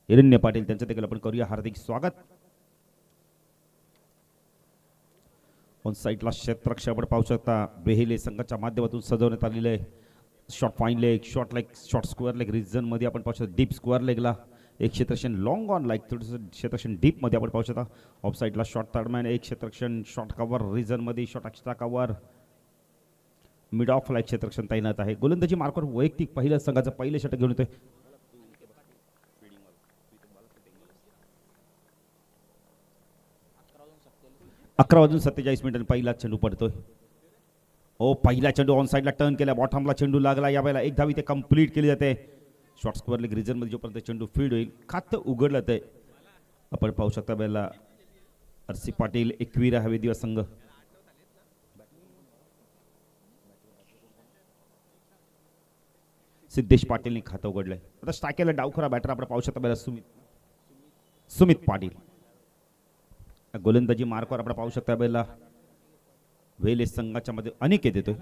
हिरण्य पाटील त्यांचं देखील आपण करूया हार्दिक स्वागत. ऑन साईडला क्षेत्ररक्षक आपण पाहू शकता बेहेले संघाच्या माध्यमातून सजवण्यात आलेले short fine leg, short leg, short square leg region मध्ये आपण पाहू शकता. डीप स्क्वेअर लेगला एक क्षेत्ररक्षण, लॉंग ऑन लाईक थोडंसं क्षेत्ररक्षण डीप मध्ये आपण पाहू शकता. ऑफ साईडला शॉर्ट थर्डमॅन, एक क्षेत्ररक्षण शॉर्ट कव्हर रिजन मध्ये, short extra cover mid of like क्षेत्ररक्षण तैनात आहे. गोलंदाजी मार्कवर वैयक्तिक पहिल्या संघाचं पहिले षटक घेऊन येतोय. 11:47 पहिला चेंडू पडतोय. ओ पहिला चेंडू ऑन साईडला टर्न केला, बॉटमला चेंडू लागला. यावेळेला एक धाव इथे कंप्लीट केली जाते. शॉर्ट स्क्वेअर लेग रिजन मध्ये जोपर्यंत चेंडू फील्ड होईल खातं उघडलं ते आपण पाहू शकता. वेळेला आरसी पाटील एकविरा हवे दिवस संघ सिद्धेश पाटीलने खातं उघडलंय. आता स्ट्रायकरला डावखरा बॅटर आपण पाहू शकता. वेळेला सुमित पाटील गोलंदाजी मार्कवर आपण पाहू शकता. वेळेला वेले संघाच्या मध्ये अनिकेत येतोय.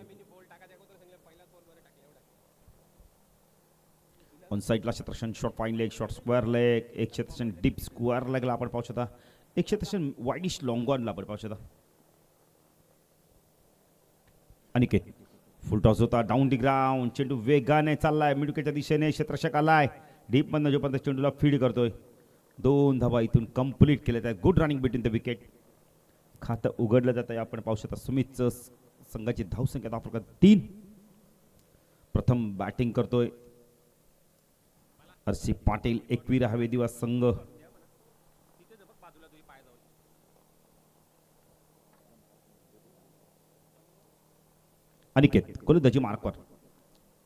ऑन साईडला क्षेत्ररक्षण short fine leg, short square leg, एक क्षेत्ररक्षण डीप स्क्वेअर लेगला आपण पाहू शकता. एक क्षेत्ररक्षण वाईडिश लॉंग ऑनला आपण पाहू शकता. अनिकेत फुल टॉस होता, डाऊन दी ग्राउंड. चेंडू वेगाने चाललाय मिड विकेटच्या दिशेने. क्षेत्ररक्षक आलाय डीप मधनं जोपर्यंत चेंडूला फीड करतोय. 2 धावा इथून कंप्लीट केल्या आहेत. Good running between the wicket. खातं उघडलं जात आहे. आपण पाहू शकता सुमितचं संघाची धावसंख्या दाखल 3. प्रथम बॅटिंग करतोय आरसी पाटील एकविरा हवे दिवस संघ. अनिकेत गोलंदाजी मार्कवर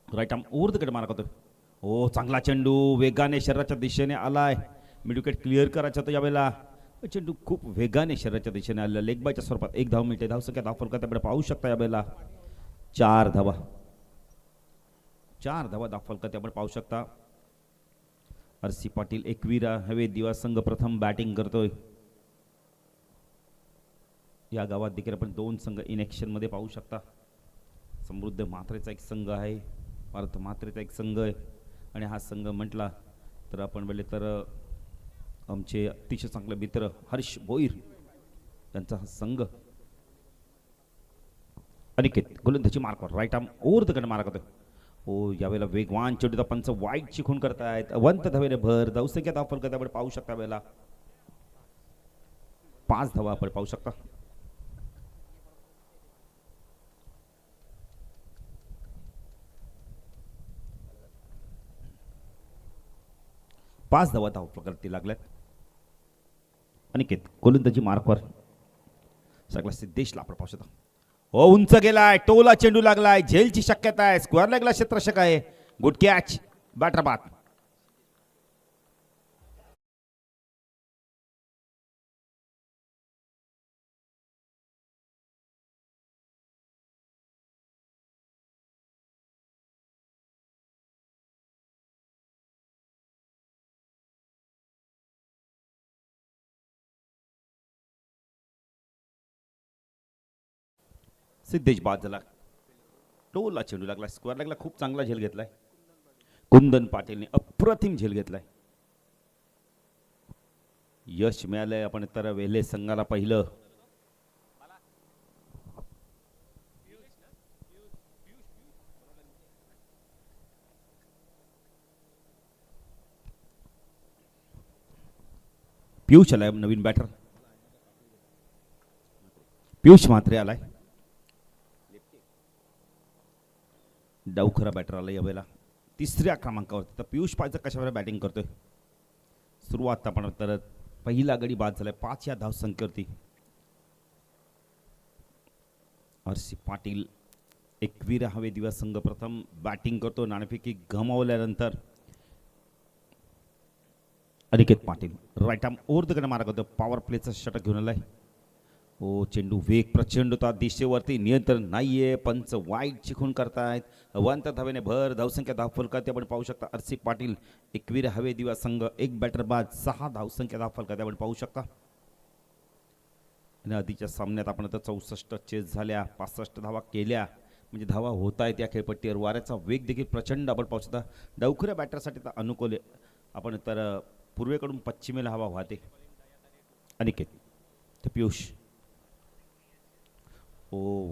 right arm over the cut mark होतोय. हो चांगला चेंडू वेगाने शरीराच्या दिशेने आलाय. मिड विकेट क्लिअर करायचा होता. यावेळेला चेंडू खूप वेगाने शरीराच्या दिशेने आलेला लेग बायच्या स्वरूपात. 1 धाव मिळते. धावसंख्या दाखल करता आपण पाहू शकता. यावेळेला 4 धावा दाखल करते आपण पाहू शकता. आरसी पाटील एकविरा हवे दिवस संघ प्रथम बॅटिंग करतोय. या गावात देखील आपण 2 संघ इन ॲक्शन मध्ये पाहू शकता. समृद्ध म्हात्रेचा एक संघ आहे, पार्थ म्हात्रेचा एक संघ आहे. आणि हा संघ म्हटला तर आपण बोलले तर आमचे अतिशय चांगले मित्र हर्ष भोईर यांचा हा संघ. अनिकेत गोलंदाजी मार्कवर right arm over the cut mark होतोय. हो यावेळेला वेगवान चेंडूचा पंच वाईट चिखून करतायत. अवंत धावेने भर. धावसंख्या दाखल करता आपण पाहू शकता. वेळेला 5 धावा आपण पाहू शकता. पाच धावा प्रकारती लागल्यात. अनिकेत गोलंदाजी मार्कवर सगळा सिद्धेशला आपण पाहू शकता. हो उंच गेलाय, टोला चेंडू लागलाय, झेलची शक्यता आहे. स्क्वेअर लेगला क्षेत्ररक्षक आहे. गुड कॅच बॅटर बाद. सिद्धेश बाद झाला. टोला चेंडू लागला. स्क्वेअर लेगला खूप चांगला झेल घेतलाय. कुंदन पाटीलने अप्रतिम झेल घेतलाय. यश मिळालंय. आपण तर वेले संघाला पहिलं. पियुष आलाय नवीन बॅटर. पियुष म्हात्रे आलाय. डावखरा बॅटर आला यावेळेला 3ऱ्या क्रमांकावरती. तर पियुष पायचं कशावर बॅटिंग करतोय. सुरुवात आपण तर पहिला गडी बाद झालाय 5 या धाव संख्येवरती. आरसी पाटील एकविरा हवे दिवस संघ प्रथम बॅटिंग करतो. नाणेफेकी गमावल्यानंतर Aniket Patil right arm over the cut mark होतो. पॉवर प्लेचा षटक घेऊन आलाय. हो चेंडू वेग प्रचंड होता. दिशेवरती नियंत्रण नाहीये. पंच वाईट चिखून करतायत. अवंत धावेने भर. धावसंख्या दाखल करते आपण पाहू शकता. आरसी पाटील एकविरा हवे दिवस संघ. 1 बॅटर बाद. 6 धावसंख्या दाखल करते आपण पाहू शकता. आणि आधीच्या सामन्यात आपण आता 64 चेस झाल्या, 65 धावा केल्या. म्हणजे धावा होत आहेत या खेळपट्टीवर. वाऱ्याचा वेग देखील प्रचंड आपण पाहू शकता. डावखुऱ्या बॅटरसाठी तर अनुकूल आपण तर पूर्वेकडून पश्चिमेला हवा वाहते. अनिकेत ते पियुष.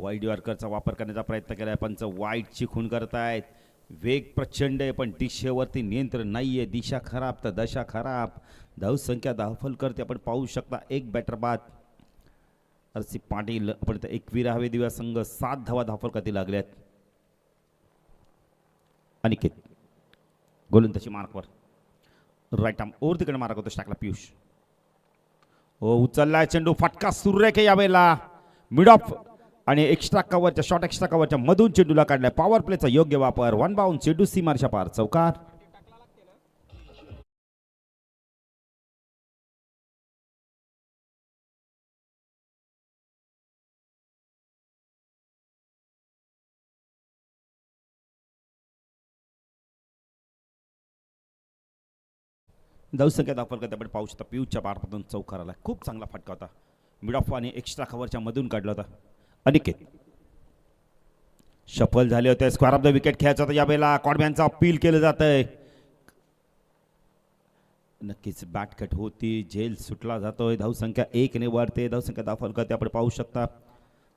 वाईड यॉर्करचा वापर करण्याचा प्रयत्न केलाय. पंच वाईटची खून करतायत. वेग प्रचंड आहे पण दिशेवरती नियंत्रण नाहीये. दिशा खराब तर दशा खराब. धावसंख्या दाखल करते आपण पाहू शकता. एक बॅटर बाद. RC पाटील आपण 21 हवे दिव्या संघ 7 धावा धावफल करते लागल्यात. अनिकेत गोलंदाजी मार्कवर राईट आर्म ओव्हर तिकडे मार्क होतो. टाकला पियुष. उचललाय चेंडू. फटका सुरेख यावेळेला मिड ऑफ आणि एक्स्ट्रा कव्हरच्या शॉर्ट एक्स्ट्रा कव्हरच्या मधून चेंडूला काढलाय. पॉवर प्लेचा योग्य वापर. 1 बाउंड. चेंडू सीमारच्या पार. चौकार. धावसंख्या दाखल करते आपण पाहू शकता. पियुषच्या पारपासून चौकार आला. खूप चांगला फटका होता. मिड ऑफ आणि एक्स्ट्रा कव्हरच्या मधून काढला होता. अनिकेत सफल झाले होते. स्क्वेअर ऑफ द विकेट खेळायचा होता यावेळेला. कॉडमॅनचा अपील केलं जात आहे. नक्कीच बॅट कट होती. झेल सुटला जातोय. धावसंख्या 1 ने वाढते. धावसंख्या दाखल करते आपण पाहू शकता.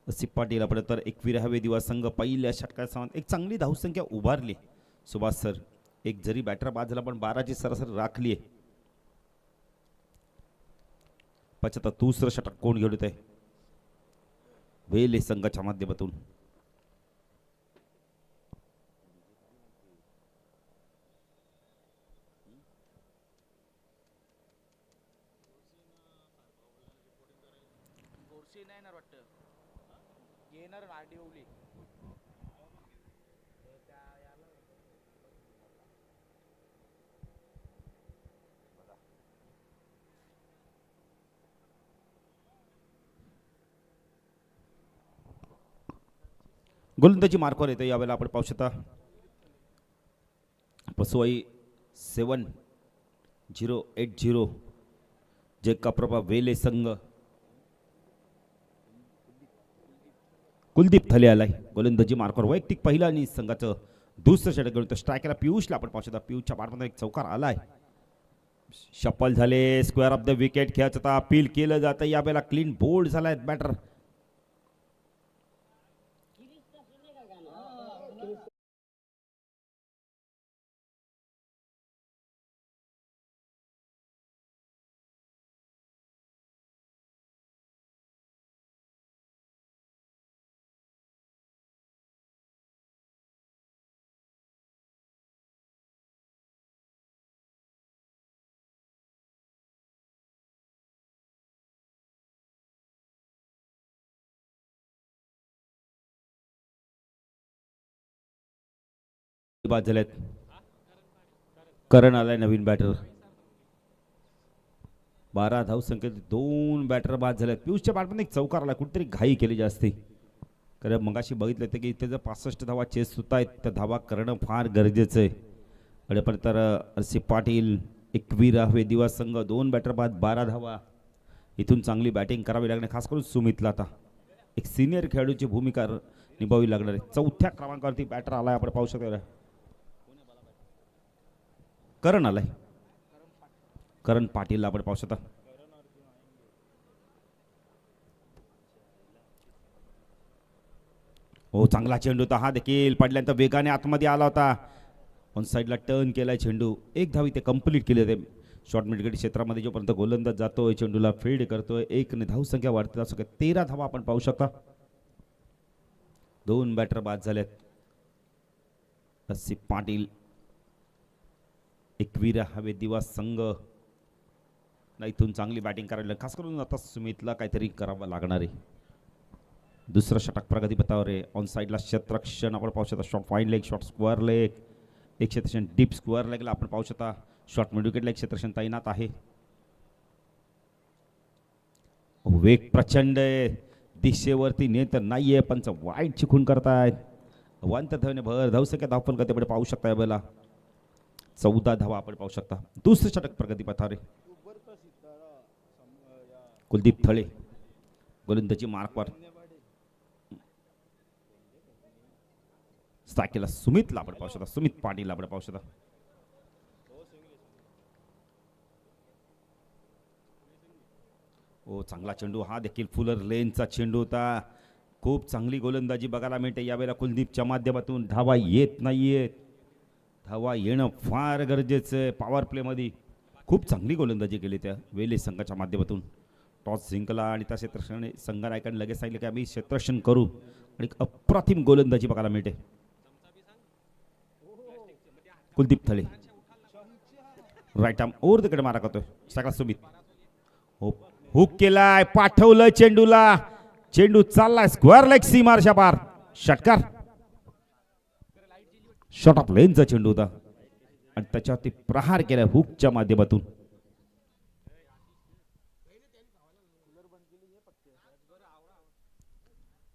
RC पाटील आपण तर 21 हवे दिवा संघ पहिल्या षटकात एक चांगली धावसंख्या उभारली. सुभाष सर एक जरी बॅटर बाद झाला पण 12ची सरासरी राखली आहे. पचता दुसरं षटक कोण घेऊन येत आहे. वेले संघाच्या माध्यमातून. गोलंदाजी मार्कवर येतो यावेळेला आपण पाहू शकता. पसवाई 7080 जे कप्रभा वेले संघ. कुलदीप थले आलाय गोलंदाजी मार्कवर. वैयक्तिक पहिला आणि संघाचं दुसरं षटक घेऊन स्ट्रायकरला पियुषला आपण पाहू शकता. पियुषच्या पाठमध्ये एक चौकार आलाय. शफल झाले. स्क्वेअर ऑफ द विकेट खेळायचं होता. अपील केलं जातं यावेळेला. क्लीन बोल्ड झालाय बॅटर. बाद झालेत. करण आलाय नवीन बॅटर. 12 धावसंख्येत 2 बॅटर बाद झालेत. पियुषच्या बॅटमध्ये एक चौकार आला. कुठेतरी घाई केली जास्ती. कारण मगाशी बघितलं होतं की इथे जर 65 धावा चेस होत आहेत तर धावा करणं फार गरजेचं आहे. आणि पण तर RC पाटील 21 हवे दिवा संघ 2 बॅटर बाद 12 धावा. इथून चांगली बॅटिंग करावी लागणार. खास करून सुमितला आता एक सिनियर खेळाडूची भूमिका निभावी लागणार आहे. 4थ्या क्रमांकावरती बॅटर आलाय आपण पाहू शकतो. करण आलाय. करण पाटील आपण पाहू शकता. चांगला चेंडू होता. हा देखील पडल्यानंतर वेगाने आतमध्ये आला होता. ऑन साईडला टर्न केलाय चेंडू. एक धाव इथे कंप्लीट केली होते. शॉर्ट मिडगेट क्षेत्रामध्ये जोपर्यंत गोलंदाज जातोय चेंडूला फील्ड करतोय. 1 ने धावसंख्या वाढते. असं 13 धावा आपण पाहू शकता. 2 बॅटर बाद झालेत. RC पाटील 21 हवे दिवा संघ. इथून चांगली बॅटिंग करायला खास करून आता सुमितला काहीतरी करावं लागणार आहे. दुसरं षटक प्रगतीपथावर आहे. ऑन साईडला क्षेत्ररक्षण आपण पाहू शकता. Short fine leg short square leg. एक क्षेत्ररक्षण डीप स्क्वेअर लेगला आपण पाहू शकता. शॉर्ट मिड विकेटला एक क्षेत्ररक्षण तैनात आहे. वेग प्रचंड आहे. दिशेवरती नियंत्रण नाहीये. पंच वाईट चिखून करतायत. वंत धावने भर धावसंख्या धावफल करते पाहू शकता यावेळेला. 14 धावा आपण पाहू शकता. दुसरं षटक प्रगतीपथावर. कुलदीप थळे गोलंदाजी मार्कवर. स्ट्रायकला सुमितला आपण पाहू शकता. सुमित पाटील आपण पाहू शकता. ओ चांगला चेंडू, हा देखील फुलर लेनचा चेंडू होता. खूप चांगली गोलंदाजी बघायला मिळते यावेळेला कुलदीपच्या माध्यमातून. धावा येत नाहीयेत, धावा येणं फार गरजेचं आहे पॉवर प्लेमध्ये. खूप चांगली गोलंदाजी केली त्या वेले संघाच्या माध्यमातून. टॉस जिंकला आणि त्या क्षेत्ररक्षण संघनायकांनी लगेच सांगितलं की आम्ही क्षेत्ररक्षण करू आणि अप्रतिम गोलंदाजी बघायला मिळते. Kuldeep Thale right arm over the कडे मारा करतोय सगळा सुमित. हो हुक केलाय, पाठवलं चेंडूला, चेंडू चाललाय स्क्वेअर लेग सीमारच्या पार. षटकार, शॉट ऑफ लेनचा चेंडू होता आणि त्याच्यावरती प्रहार केला हुकच्या माध्यमातून.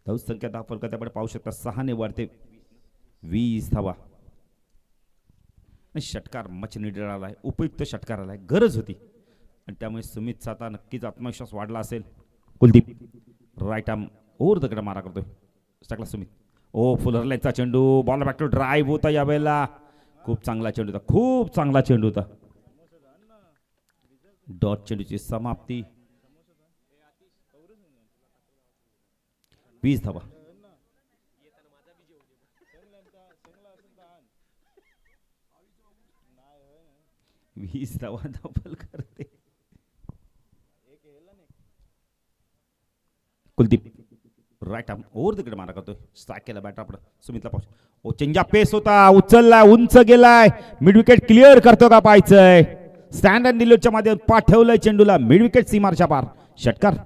धाव संख्या 10 फलक त्यामुळे पाहू शकता 6 ने वाढते 20 धावा. षटकार मच निडर आलाय, उपयुक्त षटकार आलाय, गरज होती आणि त्यामुळे सुमितचा आता नक्कीच आत्मविश्वास वाढला असेल. Kuldeep right arm over the कडे मारा करतोय टाकला सुमित. ओ फुलरलेचा चेंडू, बॉल बॅक टू ड्राईव्ह होता यावेळेला. खूप चांगला चेंडू होता, खूप चांगला चेंडू होता. डॉट चेंडूची समाप्ती. 20 धावा. 20 धावा डबल करते कुलदीप. राईट आर्म ओव्हर तिकडे मारा करतोय, स्ट्राईक केला बॅटर आपण सुमितला पाहू. ओ चेंजा पेस होता, उचललाय, उंच गेलाय, मिड विकेट क्लिअर करतो का पाहायचंय. स्टँड अँड डिलीटच्या माध्यमातून पाठवलंय चेंडूला मिड विकेट सीमारच्या पार. षटकार.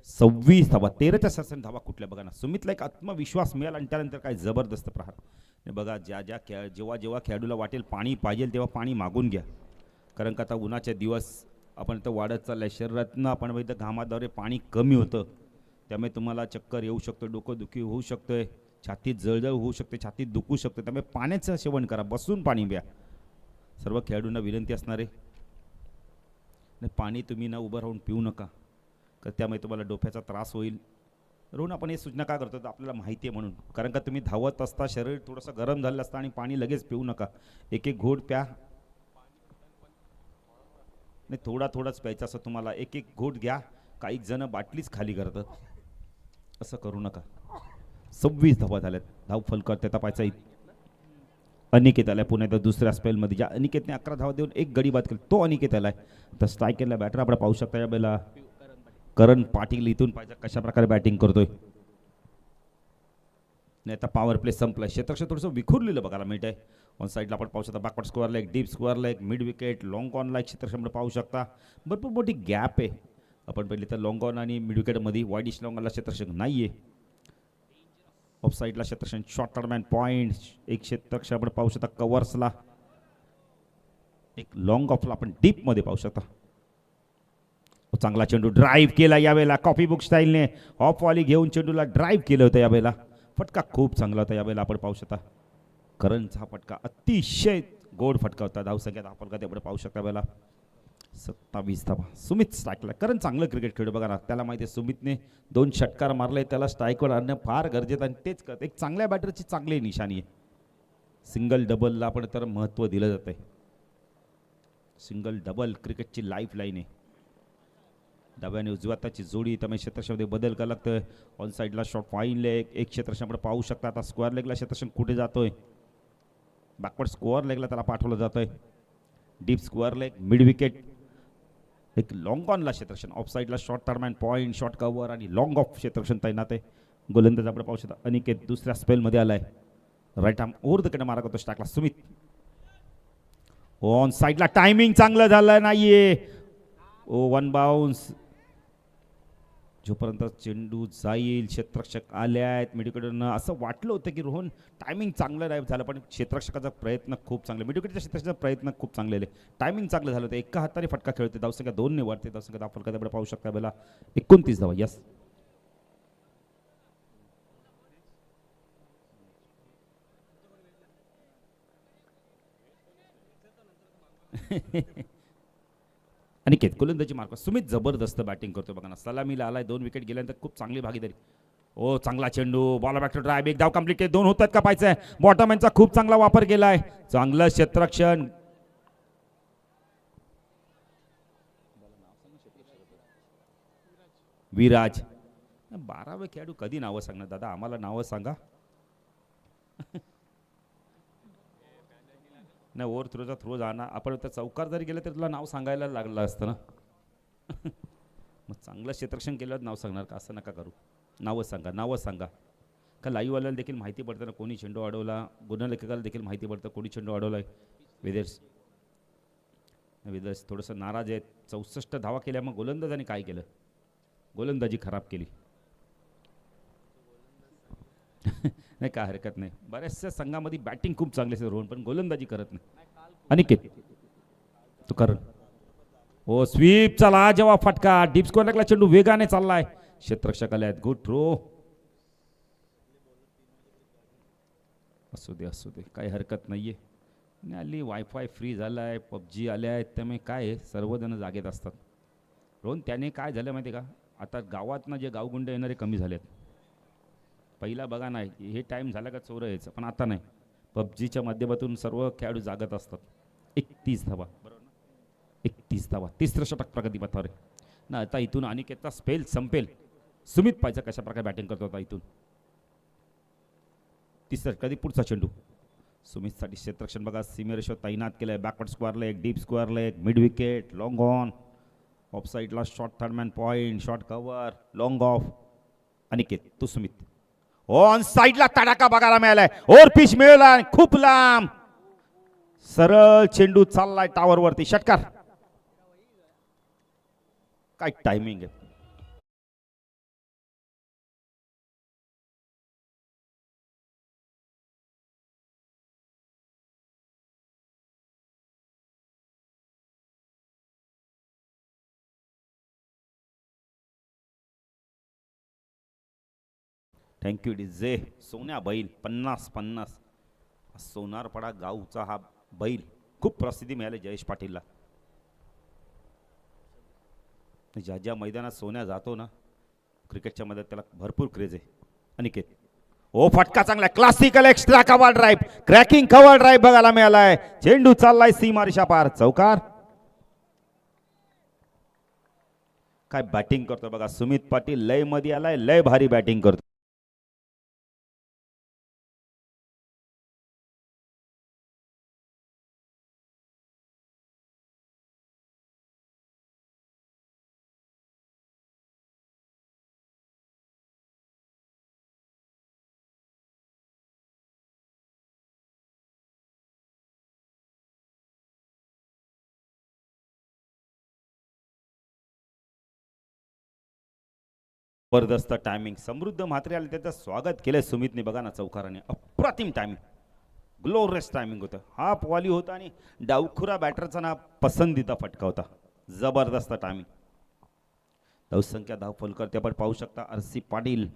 सव्वीस धावा, 13च्या सरासरी धावा कुठल्या बघा ना. सुमितला एक आत्मविश्वास मिळाला आणि त्यानंतर काय जबरदस्त प्रहार. बघा जेव्हा जेव्हा खेळाडूला वाटेल पाणी पाहिजे तेव्हा पाणी मागून घ्या, कारण का आता उन्हाचे दिवस आपण तर वाढत चाललाय, शरीरातनं आपण बघितलं घामाद्वारे पाणी कमी होतं, त्यामुळे तुम्हाला चक्कर येऊ शकतो, डोकंदुखी होऊ शकतंय, छातीत जळजळ होऊ शकते, छातीत दुखू शकते. त्यामुळे पाण्याचं सेवन करा, बसून पाणी प्या. सर्व खेळाडूंना विनंती असणार आहे, पाणी तुम्ही ना उभं राहून पिऊ नका, तर त्यामुळे तुम्हाला डोक्याचा त्रास होईल. रोहन आपण हे सूचना का करतो, तर आपल्याला माहिती आहे म्हणून, कारण का तुम्ही धावत असता शरीर थोडंसं गरम झालं असतं आणि पाणी लगेच पिऊ नका. एक एक घोट प्या, नाही थोडाच प्यायचा असं तुम्हाला. एक एक घोट घ्या, काही जण बाटलीच खाली करतात, असं करू नका. 26 धावा झाल्यात, धाव फलक त्या पाहायचा. अनिकेत आलाय पुण्यात दुसऱ्या स्पेलमध्ये, ज्या अनिकेतने 11 धावा देऊन एक गडी बाद केली, तो अनिकेत आलाय. तर स्ट्राईक केला बॅटर आपण पाहू शकता या बेला करण पाटील. इथून पाहिजे कशा प्रकारे बॅटिंग करतोय. नाही आता पॉवर प्ले संपलाय, क्षेत्रक्षण थोडंसं विखुरलेलं बघायला मिळत आहे. ऑन साईडला आपण पाहू शकता backward square leg, deep square leg, mid wicket, long on like क्षेत्रक्षण पाहू शकता. भरपूर मोठी गॅप आहे. आपण पहिले तर लॉंग ऑन आणि मिड विकेटमध्ये वाईडिश लॉंग ऑनला क्षेत्रक्षण नाही आहे. ऑफ साईडला क्षेत्रक्षण, शॉर्ट टर्म अँड पॉईंट, एक क्षेत्रक्षण आपण पाहू शकता कव्हर्सला, एक लॉंग ऑफला आपण डीपमध्ये पाहू शकता. चांगला चेंडू ड्राईव्ह केला यावेळेला कॉफी बुक स्टाईलने, ऑफ वॉली घेऊन चेंडूला ड्राईव्ह केलं होतं यावेळेला. फटका खूप चांगला होता यावेळेला आपण पाहू शकता. करणचा फटका अतिशय गोड फटका होता. धावसंख्यात आपण का त्यामुळे पाहू शकता यावेळेला 27 धावा. सुमित स्ट्राईकला, कारण चांगलं क्रिकेट खेळू बघा ना, त्याला माहिती आहे सुमितने 2 षटकार मारले, त्याला स्ट्राईकवर आणणं फार गरजेचं आणि तेच करत. एक चांगल्या बॅटरची चांगली निशाणी आहे. सिंगल डबलला आपण तर महत्त्व दिलं जात आहे. सिंगल डबल क्रिकेटची लाईफ लाईन आहे. डाव्याने उजव्या हाताची जोडी, त्यामुळे क्षेत्रक्षणामध्ये बदल करायला लागतं. ऑन साईडला शॉर्ट फाईन लेग, एक क्षेत्रक्षण आपण पाहू शकता. आता स्क्वेअर लेगला क्षेत्रक्षण कुठे जातोय, बॅकवर्ड स्क्वेअर लेगला त्याला पाठवलं जातंय. Deep square leg, mid wicket, एक लॉंग ऑनला क्षेत्रक्षण, ऑफ साईडला short term and point, short cover आणि लॉंग ऑफ क्षेत्रक्षण तैनात आहे. गोलंदाज आपण पाहू शकता अनिकेत दुसऱ्या स्पेलमध्ये आलाय. राईट आर्म ओव्हर द कडे मारा करतो टाकला सुमित. ऑन साईडला टायमिंग चांगलं झालं नाहीये. ओ वन बाउन्स. जोपर्यंत चेंडू जाईल, क्षेत्ररक्षक आले आहेत मिडविकेटवरून, असं वाटलं होतं की रोहन टायमिंग चांगलं नाही झालं, पण क्षेत्ररक्षकाचा प्रयत्न खूप चांगले, मिडविकेटच्या क्षेत्ररक्षकाचा प्रयत्न खूप चांगले, टायमिंग चांगलं झालं होतं. एका हाताने फटका खेळते, धावसंख्या 2 ने वाढते. धावसंख्या आपण त्याकडे पाहू शकता बेला 29 धावा. यस अनिकेत गोलंदाजी मार्क. सुमित जबरदस्त बॅटिंग करतो बघा ना. सलामीला आलाय, 2 विकेट गेल्यानंतर खूप चांगली भागीदारी. ओ चांगला चेंडू, बॉल बॅक टू ड्राइव्ह, एक धाव कंप्लीट केली. 2 होतात का पाहायचंय. बॉटमॅनचा खूप चांगला वापर केलाय, चांगलं क्षेत्ररक्षण. विराज. 12वे खेळाडू कधी नावं सांगणार दादा, आम्हाला नावं सांगा. नाही, ओव्हर थ्रोचा थ्रो जाणार. आपण त्या चौकार जरी गेलं तर तुला नाव सांगायला लागलं असतं ना. मग चांगलं क्षेत्ररक्षण केल्यावर नाव सांगणार का, असं नका करू. नावं सांगा, नावं सांगा. का लाईव्हवाल्याला देखील माहिती पडतं ना कोणी चेंडू अडवला, गुणलेखकाला देखील माहिती पडतं कोणी चेंडू अडवला आहे. विदेश थोडंसं नाराज आहेत. 64 धावा केल्या, मग गोलंदाजाने काय केलं, गोलंदाजी खराब केली. नाही काय हरकत नाही, बऱ्याचशा संघामध्ये बॅटिंग खूप चांगली असते रोहन, पण गोलंदाजी करत नाही. अनिकेत तू कर. हो स्वीप, चला जेव्हा फटका, डीप स्क्वेअर लागला, चेंडू वेगाने चाललाय, क्षेत्ररक्षक आले आहेत. Good throw. असू दे काही हरकत नाहीये. आणि हल्ली वायफाय फ्री झालाय, पबजी आले आहेत, त्यामुळे काय सर्वजण जागेत असतात. रोहन त्याने काय झालं माहिती का, आता गावातनं जे गावगुंड येणारे कमी झालेत. पहिला बघा नाही, हे टाईम झाला का चोर यायचं, पण आता नाही. पबजीच्या माध्यमातून सर्व खेळाडू जागत असतात. 31 धावा बरोबर ना, 31 धावा, 30रं षटक प्रगतीपथावर ना. आता इथून अनिकेतचा स्पेल संपेल. सुमित पाहिजे कशा प्रकारे बॅटिंग करतो आता इथून. 30 कधी पुढचा चेंडू. सुमितसाठी क्षेत्ररक्षण बघा, सीमेरेषेवर तैनात केलंय. Backward square leg, deep square leg, mid wicket, long on, off साईडला short third man point, short cover, long off. Aniket तू सुमित. ऑन साईडला तडाखा बघायला मिळालाय, ओव्हर पिच मिळाला, खूप लांब सरळ चेंडू चाललाय टावर वरती, षटकार. काय टायमिंग आहे. Thank you DJ. सोन्या बैल 50-50. सोनारपाडा गावचा हा बैल खूप प्रसिद्धी मिळाली जयेश पाटीलला. ज्या ज्या मैदानात सोन्या जातो ना क्रिकेटच्या मध्ये, त्याला भरपूर क्रेज आहे. अनिकेत ओ फटका चांगला, classical extra cover drive, cracking cover drive बघायला मिळालाय. चेंडू चाललाय सीमारेषा पार, चौकार. काय बॅटिंग करतो बघा सुमित पाटील, लय मध्ये आलाय, लय भारी बॅटिंग करतो. जबरदस्त टायमिंग. समृद्ध म्हात्रे आले, त्याचं स्वागत केलंय सुमितने बघा ना चौकाराने. अप्रतिम टायमिंग, ग्लोरियस टायमिंग होतं. हाफ वॉली होता आणि डावखुरा बॅटरचा ना पसंतीचा फटका होता. जबरदस्त टायमिंग. धावसंख्या धाव फलकर आपण पाहू शकता. RC पाटील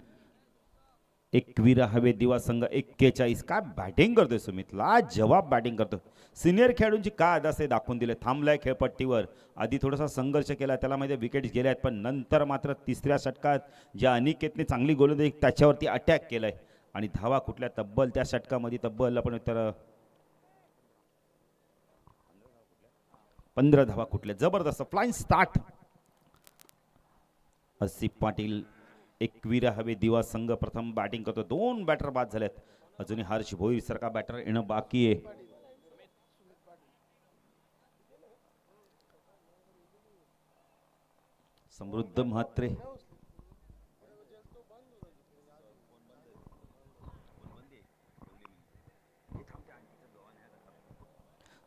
21 हवे दिवा संघ 41. काय बॅटिंग करतोय सुमित, लाजवाब बॅटिंग करतो. सिनियर खेळाडूंची काय असे दाखवून दिले. थांबलाय खेळपट्टीवर, आधी थोडासा संघर्ष केला, त्याला मध्ये विकेट्स गेल्या आहेत, पण नंतर मात्र 3ऱ्या षटकात ज्या अनिकेतने चांगली गोलंदाजी त्याच्यावरती अटॅक केलाय. आणि धावा कुठल्या, तब्बल त्या षटकामध्ये तब्बल आपण तर 15 धावा कुठल्या. जबरदस्त फ्लाइंग स्टार्ट. RC पाटील 21 हवे दिवा संघ प्रथम बॅटिंग करतो. 2 बॅटर बाद झालेत, अजूनही हर्ष भोईर सारखा बॅटर येणं बाकी आहे. समृद्ध म्हात्रे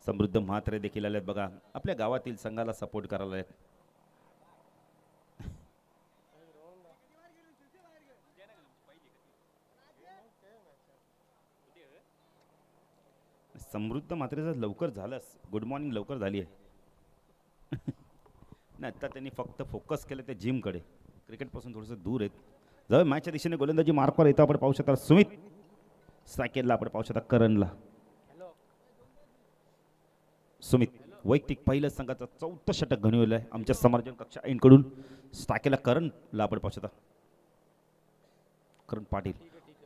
समृद्ध म्हात्रे देखील आलेत बघा, आपल्या गावातील संघाला सपोर्ट करायला आहेत. समृद्ध म्हात्रेचं लवकर झालंच, गुड मॉर्निंग लवकर झाली आहे. नाही, आता त्यांनी फक्त फोकस केलं त्या जिमकडे, क्रिकेटपासून थोडंसं दूर आहेत. जर मॅचच्या दिशेने गोलंदाजी मार्कवर येतो आपण पाहू शकता. सुमित सायकेलला आपण पाहू शकता, करणला. सुमित वैयक्तिक पहिलं संघाचं 4थं षटक घडवलं आहे आमच्या समर्जन कक्षा यांकडून. स्टाकेला करणला आपण पाहू शकता. करण पाटील,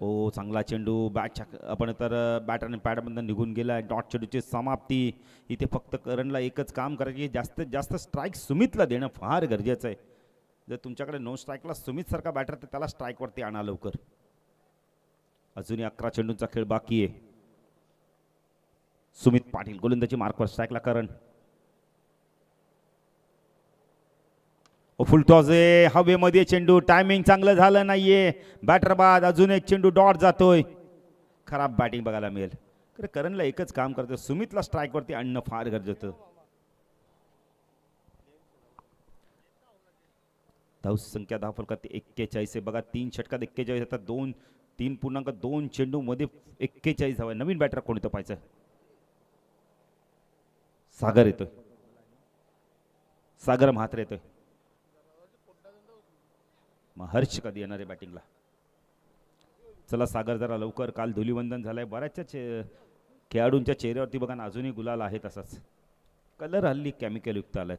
ओ चांगला चेंडू बॅटच्या आपण तर बॅट आणि पॅडमधून निघून गेला. डॉट चेंडूची समाप्ती. इथे फक्त करणला एकच काम करायची, जास्तीत जास्त स्ट्राईक सुमितला देणं फार गरजेचं आहे. जर तुमच्याकडे नो स्ट्राईकला सुमित सारखा बॅटर तर त्याला स्ट्राईकवरती आणा लवकर. अजूनही 11 चेंडूंचा खेळ बाकी आहे. सुमित पाटील गोलंदाजी मार्कवर, स्ट्राईकला करण. फुल टॉस आहे, हवेमध्ये चेंडू, टायमिंग चांगलं झालं नाहीये. बॅटर बाद, अजून एक चेंडू डॉट जातोय. खराब बॅटिंग बघायला मिळेल. करणला एकच काम करतो, सुमितला स्ट्राईकवरती आणणं फार गरजेचं. धावस संख्या 10 फलकात 41 आहे बघा. 3 षटकात 41 आता 3.2 चेंडू मध्ये 41 धावा. नवीन बॅटर कोणी तो पाहायचं. सागर येतोय, सागर म्हात्रे येतोय. मग हर्ष कधी येणार आहे बॅटिंगला. चला सागर जरा लवकर. काल धुलीवंदन झालंय, बऱ्याचशा खेळाडूंच्या चेहऱ्यावरती बघा ना अजूनही गुलाल आहे तसाच. कलर हल्ली केमिकल युक्त आलाय.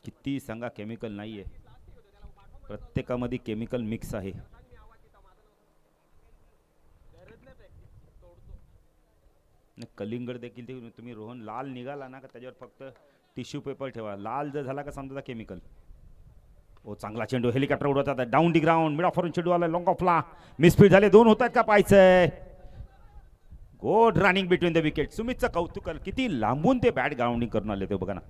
किती सांगा केमिकल नाहीये, प्रत्येकामध्ये केमिकल मिक्स आहे. कलिंगड देखील ते तुम्ही रोहन लाल निघाला ना का त्याच्यावर फक्त टिश्यू पेपर ठेवा. लाल जर झाला का समजा केमिकल. ओ चांगला चेंडू, हेलिकॉप्टर उडवतात, down the ground, mid of वरून चेंडू आला लॉंग ऑफला. मिसफील्ड झाले, 2 होतात का पाहायचंय. Good running between the wicket. सुमितचं कौतुक, किती लांबून ते बॅट ग्राउंडिंग करून आले ते बघा ना.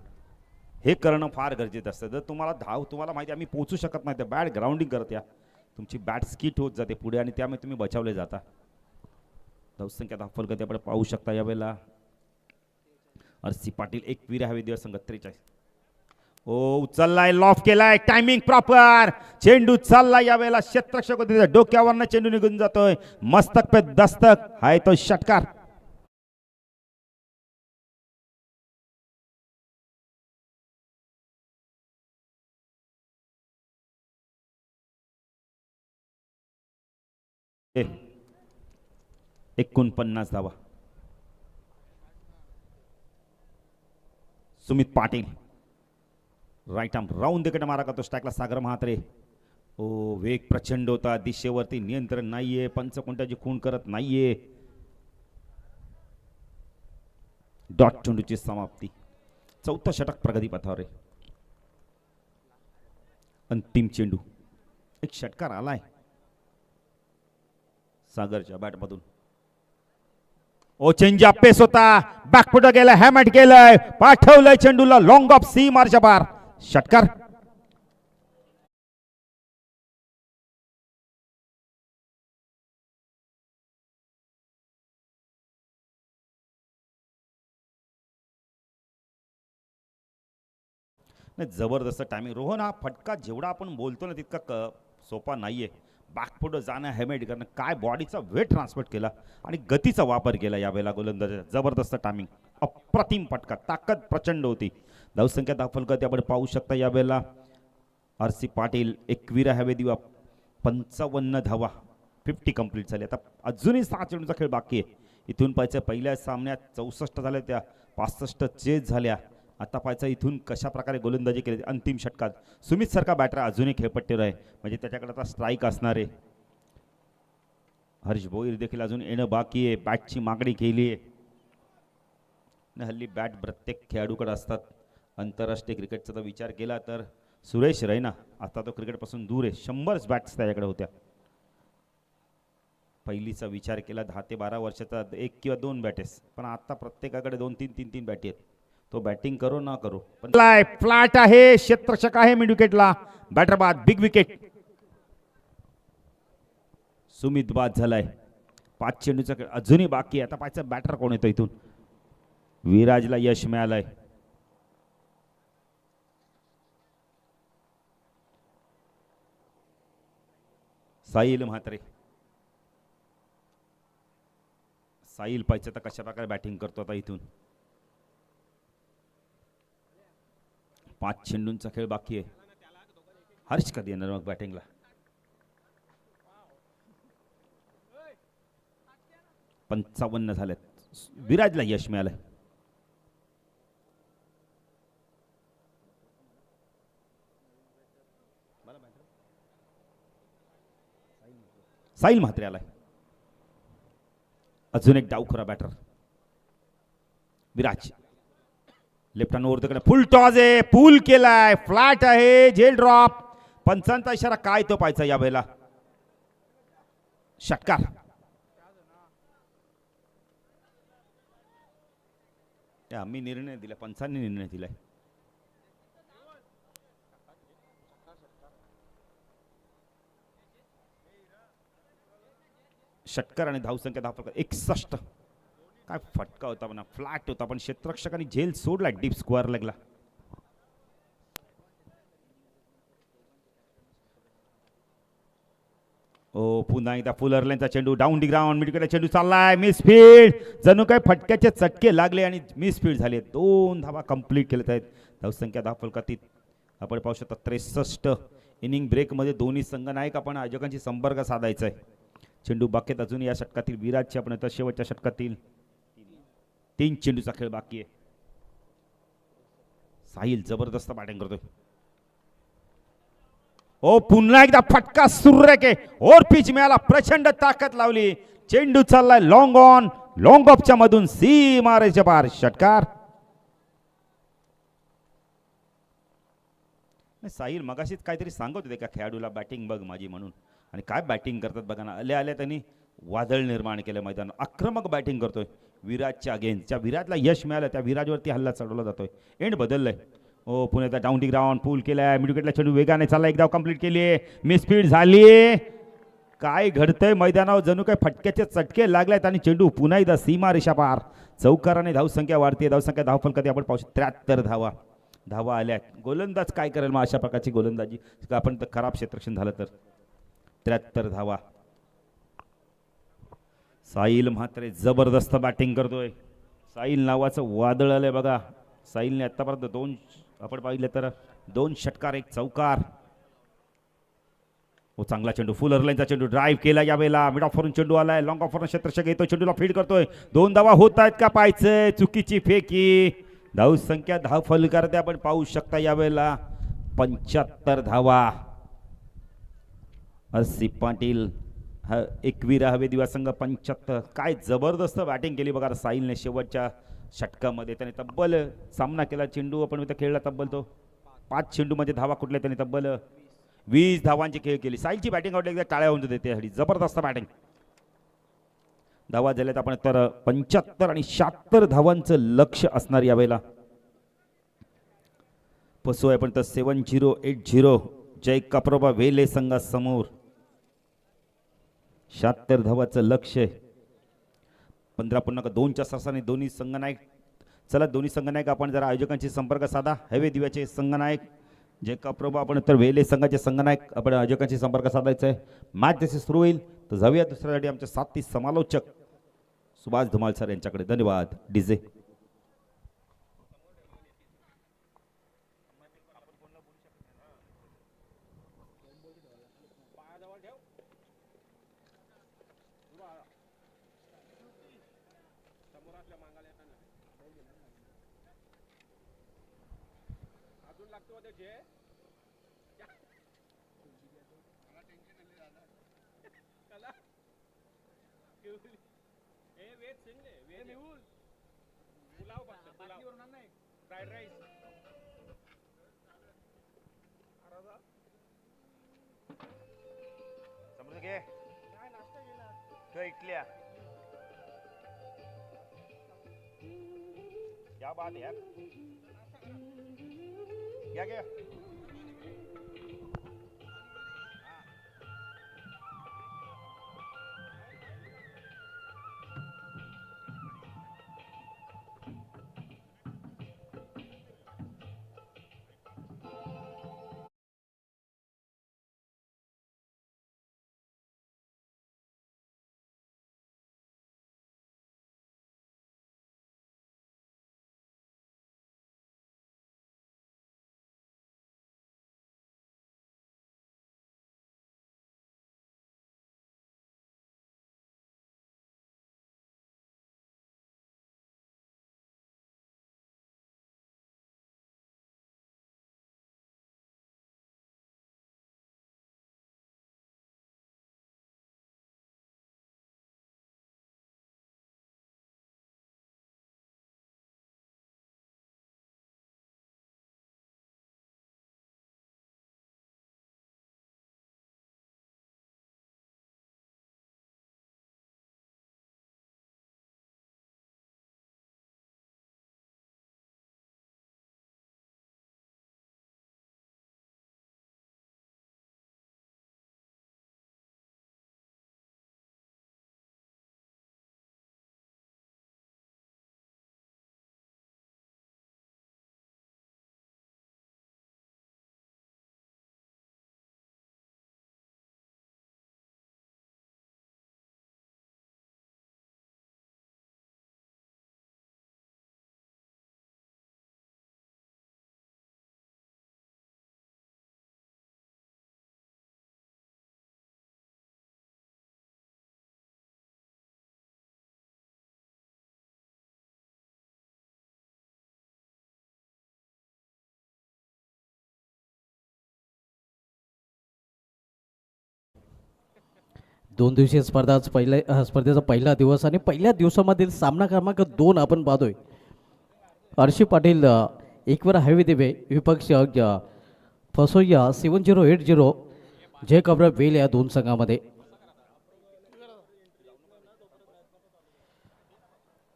हे करणं फार गरजेचं असतं. जर तुम्हाला माहिती आम्ही पोहोचू शकत नाही, तर बॅट ग्राउंडिंग करत या, तुमची बॅट स्किट होत जाते पुढे आणि त्यामुळे तुम्ही बचावले जाता. धावसंख्या 10 फलकात आपण पाहू शकता यावेळेला. आरसी पाटील 1 हवे दिवस संघ 43. ओ उचललाय, लॉफ केलाय, टायमिंग प्रॉपर, चेंडू चालला यावेळेला. क्षेत्ररक्षक होते, डोक्यावरनं चेंडू निघून जातोय, मस्तक पे दस्तक, हाय तो षटकार. 49 धावा. Sumit Patil right arm round देखील मारा करतो. स्ट्राईकला सागर म्हात्रे. ओ वेग प्रचंड होता, दिशेवरती नियंत्रण नाहीये, पंच कोणत्याची खून करत नाहीये. डॉट चेंडूची समाप्ती. 4थं षटक प्रगती पथावर आहे. अंतिम चेंडू, एक षटकार आलाय सागरच्या बॅटमधून. ओ चेंज पेस होता, बॅकफुट गेला, हॅमॅट केलंय, पाठवलंय चेंडूला लॉंग ऑफ सी मारच्या पार. षटकार. नाही जबरदस्त टायमिंग. रोहन हा फटका जेवढा आपण बोलतो ना तितका सोपा नाहीये. बॅकफुट जाणं, हेमेट करणं, काय बॉडीचा वेट ट्रान्सफर केला आणि गतीचा वापर केला यावेळेला गोलंदाजाचा. जबरदस्त टायमिंग, अप्रतिम फटका, ताकद प्रचंड होती. धावसंख्या 10 फलकात आपण पाहू शकता यावेळेला. आरसी पाटील 21 हवे दिवा, 55 धावा, 50 कंप्लीट झाले. आता अजूनही 6 चेंडूचा खेळ बाकी आहे. इथून पाहायचं पहिल्या सामन्यात 64 झाल्या, त्या 65 चेज झाल्या. आता पाहायचं इथून कशा प्रकारे गोलंदाजी केली. अंतिम षटकात सुमित सारखा बॅटर अजूनही खेळपट्टीवर आहे, म्हणजे त्याच्याकडे आता स्ट्राईक असणार आहे. हर्ष भोईर देखील अजून येणं बाकी आहे. बॅटची मागणी केली आहे. हल्ली बॅट प्रत्येक खेळाडूकडे असतात. आंतरराष्ट्रीय क्रिकेटचा जर विचार केला तर सुरेश रैना आता तो क्रिकेटपासून दूर आहे. 100 बॅट्स त्याच्याकडे होत्या. पहिलीचा विचार केला 10 ते 12 वर्षाचा 1 किंवा 2 बॅटेस, पण आता प्रत्येकाकडे 2-3 3-3 बॅटी आहेत. तो बॅटिंग करो ना करो पण फ्लॅट आहे, क्षेत्ररक्षक आहे मिड विकेटला. बॅटर बाद, बिग विकेट. सुमित बाद झालाय. 5 चेंडूचा खेळ अजूनही बाकी आहे. आता पाहायचं बॅटर कोण येतो इथून. विराजला यश मिळालंय. साहिल म्हात्रे. साहिल पाहिजे तर कशा प्रकारे बॅटिंग करतो आता इथून. 5 चेंडूंचा खेळ बाकी आहे. हर्ष कधी येणार मग बॅटिंगला. पंचावन्न झालेत. विराजला यश मिळालंय. साहिल म्हात्रे आलाय. अजून एक डाव खरा batter Viraj. Left hand over full toss आहे, पूल केलाय, फ्लॅट आहे, झेल ड्रॉप. पंचांचा इशारा काय तो पाहायचा या वेळेला. षटकार. आम्ही निर्णय दिला, पंचांनी निर्णय दिलाय. षटकार आणि धावसंख्या 61. काय फटका होता म्हणा, फ्लॅट होता, पण क्षेत्ररक्षकांनी झेल सोडला डीप स्क्वेअर लेगला. ओ पुन्हा एकदा फुलरलेनचा चेंडू डाऊन डी ग्राउंड. मिडकडे चेंडू चाललाय, मिस फील्ड. जणू काय फटक्याचे चटके लागले आणि मिस फील्ड झाले. 2 धावा कंप्लीट केलेत आहेत. धावसंख्या धावफलकातील आपण पाहू शकता 63. इनिंग ब्रेकमध्ये दोन्ही संघ नायक आपण आयोजकांशी संपर्क साधायचा आहे. चेंडू बाकीत अजून या षटकातील विराजचे आपण आता शेवटच्या षटकातील 3 चेंडूचा खेळ बाकी आहे. साहिल जबरदस्त बॅटिंग करतोय. ओ पुन्हा एकदा फटका सुरेख आहे. और पिच मिळाला, प्रचंड ताकद लावली. चेंडू चाललाय लॉंग ऑन, लॉंग ऑफच्या मधून सीमारेच्या पार. षटकार. साहिल मगाशीच काहीतरी सांगत होते का खेळाडूला बॅटिंग बघ माझी म्हणून, आणि काय बॅटिंग करतात बघा ना. आल्या त्यांनी वादळ निर्माण केलं मैदान. आक्रमक बॅटिंग करतोय विराजच्या अगेन्स्ट. ज्या विराजला यश मिळालं त्या विराजवरती हल्ला चढवला जातोय. एंड बदललंय. ओ पुण्याचा डाऊन डी ग्राउंड, पूल केलाय, मिडविकेटला चेंडू वेगाने चालला, एक धाव कंप्लीट केली आहे, मिसफील्ड झाली. काय घडतंय मैदानावर, जणू काय फटक्याचे चटके लागलेत आणि चेंडू पुन्हा एकदा सीमा रेषा पार. चौकाराने धावसंख्या वाढते. धावसंख्या धावफलकात आपण पाहू 73 धावा आल्या. गोलंदाज काय करेल मग अशा प्रकारची गोलंदाजी, आपण तर खराब क्षेत्ररक्षण झालं तर. 73 धावा. साहिल म्हात्रे जबरदस्त बॅटिंग करतोय. साहिल नावाचं वादळ आलंय बघा. साहिलने आतापर्यंत 2 आपण पाहिले तर 2 षटकार, 1 चौकार. हो चांगला चेंडू, फुलर लाईनचा चेंडू ड्राईव्ह केला यावेळेला. मिड ऑफ वरून चेंडू आलाय, लॉंग ऑफ वरून क्षेत्ररक्षक येतो, चेंडूला फीड करतोय. 2 धावा होत आहेत का पाहायचंय. चुकीची फेकी. धावसंख्या धावफलकात आपण पाहू शकता यावेळेला 75 धावा. अर्सी पाटील एकविरा हवे दिवा संघ 75. काय जबरदस्त बॅटिंग केली बघा साहिलने शेवटच्या षटकामध्ये. त्याने तब्बल सामना केला. चेंडू आपण इथं खेळला तब्बल तो 5 चेंडूमध्ये धावा कुठल्या त्याने तब्बल 20 धावांची खेळ केली. साहिलची बॅटिंग आवडली, एकदा टाळ्या होऊन देते. जबरदस्त बॅटिंग. धावा झाल्यात आपण तर 75 आणि 76 धावांचं लक्ष असणार यावेळेला. पसोय आपण तर 7080 जय कपरोबा वेले संघासमोर 76 धावाचं लक्ष आहे. 15.2च्या सरसाने दोन्ही संघनायक. चला दोन्ही संघनायक आपण जरा आयोजकांशी संपर्क साधा. हवे दिव्याचे संघनायक जय कपरोबा आपण तर वेले संघाचे संघनायक आपण आयोजकांशी संपर्क साधायचा आहे. मॅच जसे सुरू होईल तर जाऊया दुसऱ्यासाठी आमचे साथी समालोचक सुभाष धुमाल सर यांच्याकडे. धन्यवाद डीजे. इटलिया क्या बात है यार. क्या 2 दिवसीय स्पर्धा आज स्पर्धेचा पहिला दिवस आणि पहिल्या दिवसामधील सामना क्रमांक 2 आपण पाहतोय. हर्षी पाटील एकवर हवी देवे विपक्ष फसोया 7080 जय कबरा वेल या दोन संघामध्ये.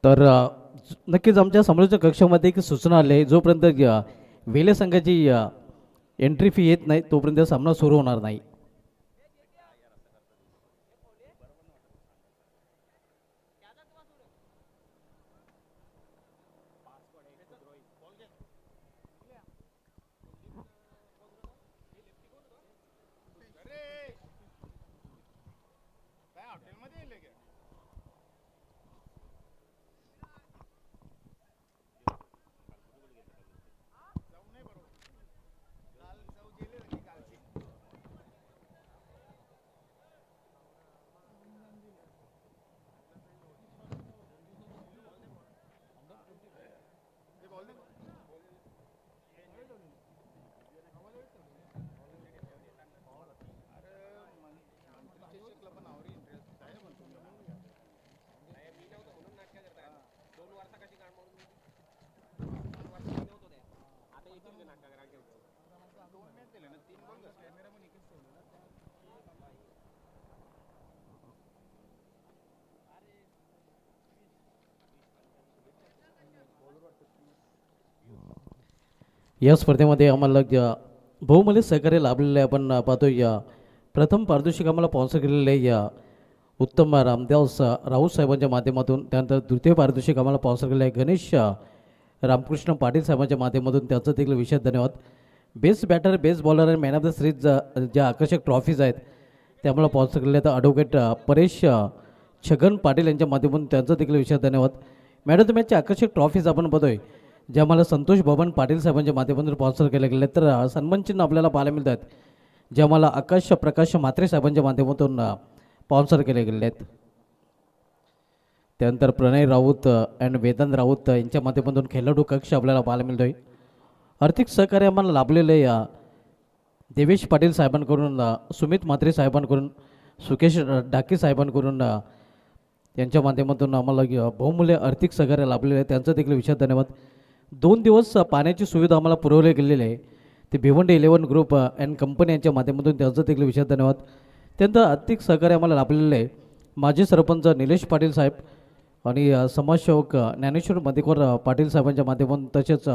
तर नक्कीच आमच्या समालोचक कक्षामध्ये एक सूचना आली आहे, जोपर्यंत वेले संघाची एंट्री फी येत नाही तोपर्यंत सामना सुरू होणार नाही. या स्पर्धेमध्ये आम्हाला बहुमूल्य सहकार्य लाभलेले आपण पाहतोय. प्रथम पारितोषिक आम्हाला स्पॉन्सर केलेले या उत्तम रामदास राऊत साहेबांच्या माध्यमातून. त्यानंतर द्वितीय पारितोषिक आम्हाला स्पॉन्सर केलेलं आहे गणेश रामकृष्ण पाटील साहेबांच्या माध्यमातून, त्यांचं देखील विशेष धन्यवाद. बेस्ट बॅटर, बेस्ट बॉलर आणि मॅन ऑफ द सिरीज ज्या आकर्षक ट्रॉफीज आहेत ते आम्हाला स्पॉन्सर केलेले आहेत ॲडव्होकेट परेश छगन पाटील यांच्या माध्यमातून, त्यांचं देखील विशेष धन्यवाद. मॅन ऑफ द मॅचच्या आकर्षक ट्रॉफीज आपण पाहतोय जे आम्हाला संतोष भवन पाटील साहेबांच्या माध्यमातून स्पॉन्सर केले गेले. तर सन्मान चिन्ह आपल्याला पाहायला मिळत आहेत जे आम्हाला आकाश प्रकाश म्हात्रे साहेबांच्या माध्यमातून स्पॉन्सर केले गेले आहेत. त्यानंतर प्रणय राऊत अँड वेदांत राऊत यांच्या माध्यमातून खेळाडू कक्ष आपल्याला पाहायला मिळतो आहे. आर्थिक सहकार्य आम्हाला लाभलेले या देवेश पाटील साहेबांकडून, सुमित म्हात्रे साहेबांकडून, सुकेश डाके साहेबांकडून, यांच्या माध्यमातून आम्हाला बहुमूल्य आर्थिक सहकार्य लाभलेले आहे, त्यांचं देखील विशेष धन्यवाद. 2 दिवस पाण्याची सुविधा आम्हाला पुरवली गेलेली आहे ते भिवंडी 11 ग्रुप अँड कंपनी यांच्या माध्यमातून, त्यांचं देखील विशेष धन्यवाद. त्यानंतर आर्थिक सहकार्य आम्हाला लाभलेले आहे माजी सरपंच निलेश पाटील साहेब आणि समाजसेवक ज्ञानेश्वर मधेकर पाटील साहेबांच्या माध्यमातून, तसेच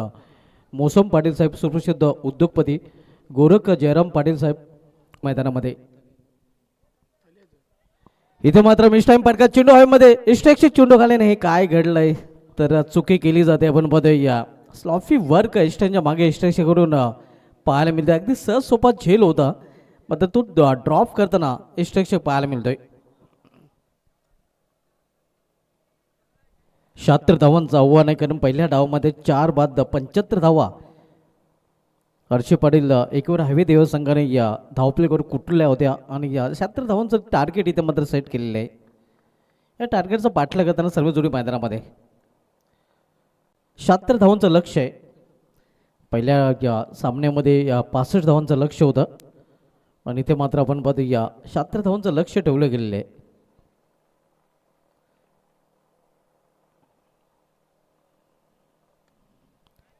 मोसम पाटील साहेब सुप्रसिद्ध उद्योगपती गोरख जयराम पाटील साहेब मैदानामध्ये. इथे मात्र मिस टाईम पटका चेंडू हवेमध्ये इस्टेक्सची चेंडू घाल्याने हे काय घडलंय, तर चुकी केली जाते. आपण बघतोय या स्लॉफी वर्क इस्टनच्या मागे इस्टेक्सकडून पाहायला मिळते. अगदी सहज सोपा झेल होता, मात्र तो ड्रॉप करताना इस्टेक्स पाहायला मिळतोय. 76 धावांचं आव्हान आहे, कारण पहिल्या डावामध्ये 4 बाद 75 धावा हर्षी पाटील एकवर हवे देव संघाने या धावपलेवर कुठल्या होत्या आणि या 76 धावांचं टार्गेट इथे मात्र सेट केलेलं आहे. या टार्गेटचा पाठलाग करताना सर्व जोडी मैदानामध्ये 76 धावांचं लक्ष आहे. पहिल्या या सामन्यामध्ये या 65 धावांचं लक्ष होतं आणि इथे मात्र आपण पाहतो या 76 धावांचं लक्ष ठेवलं गेलेलं आहे.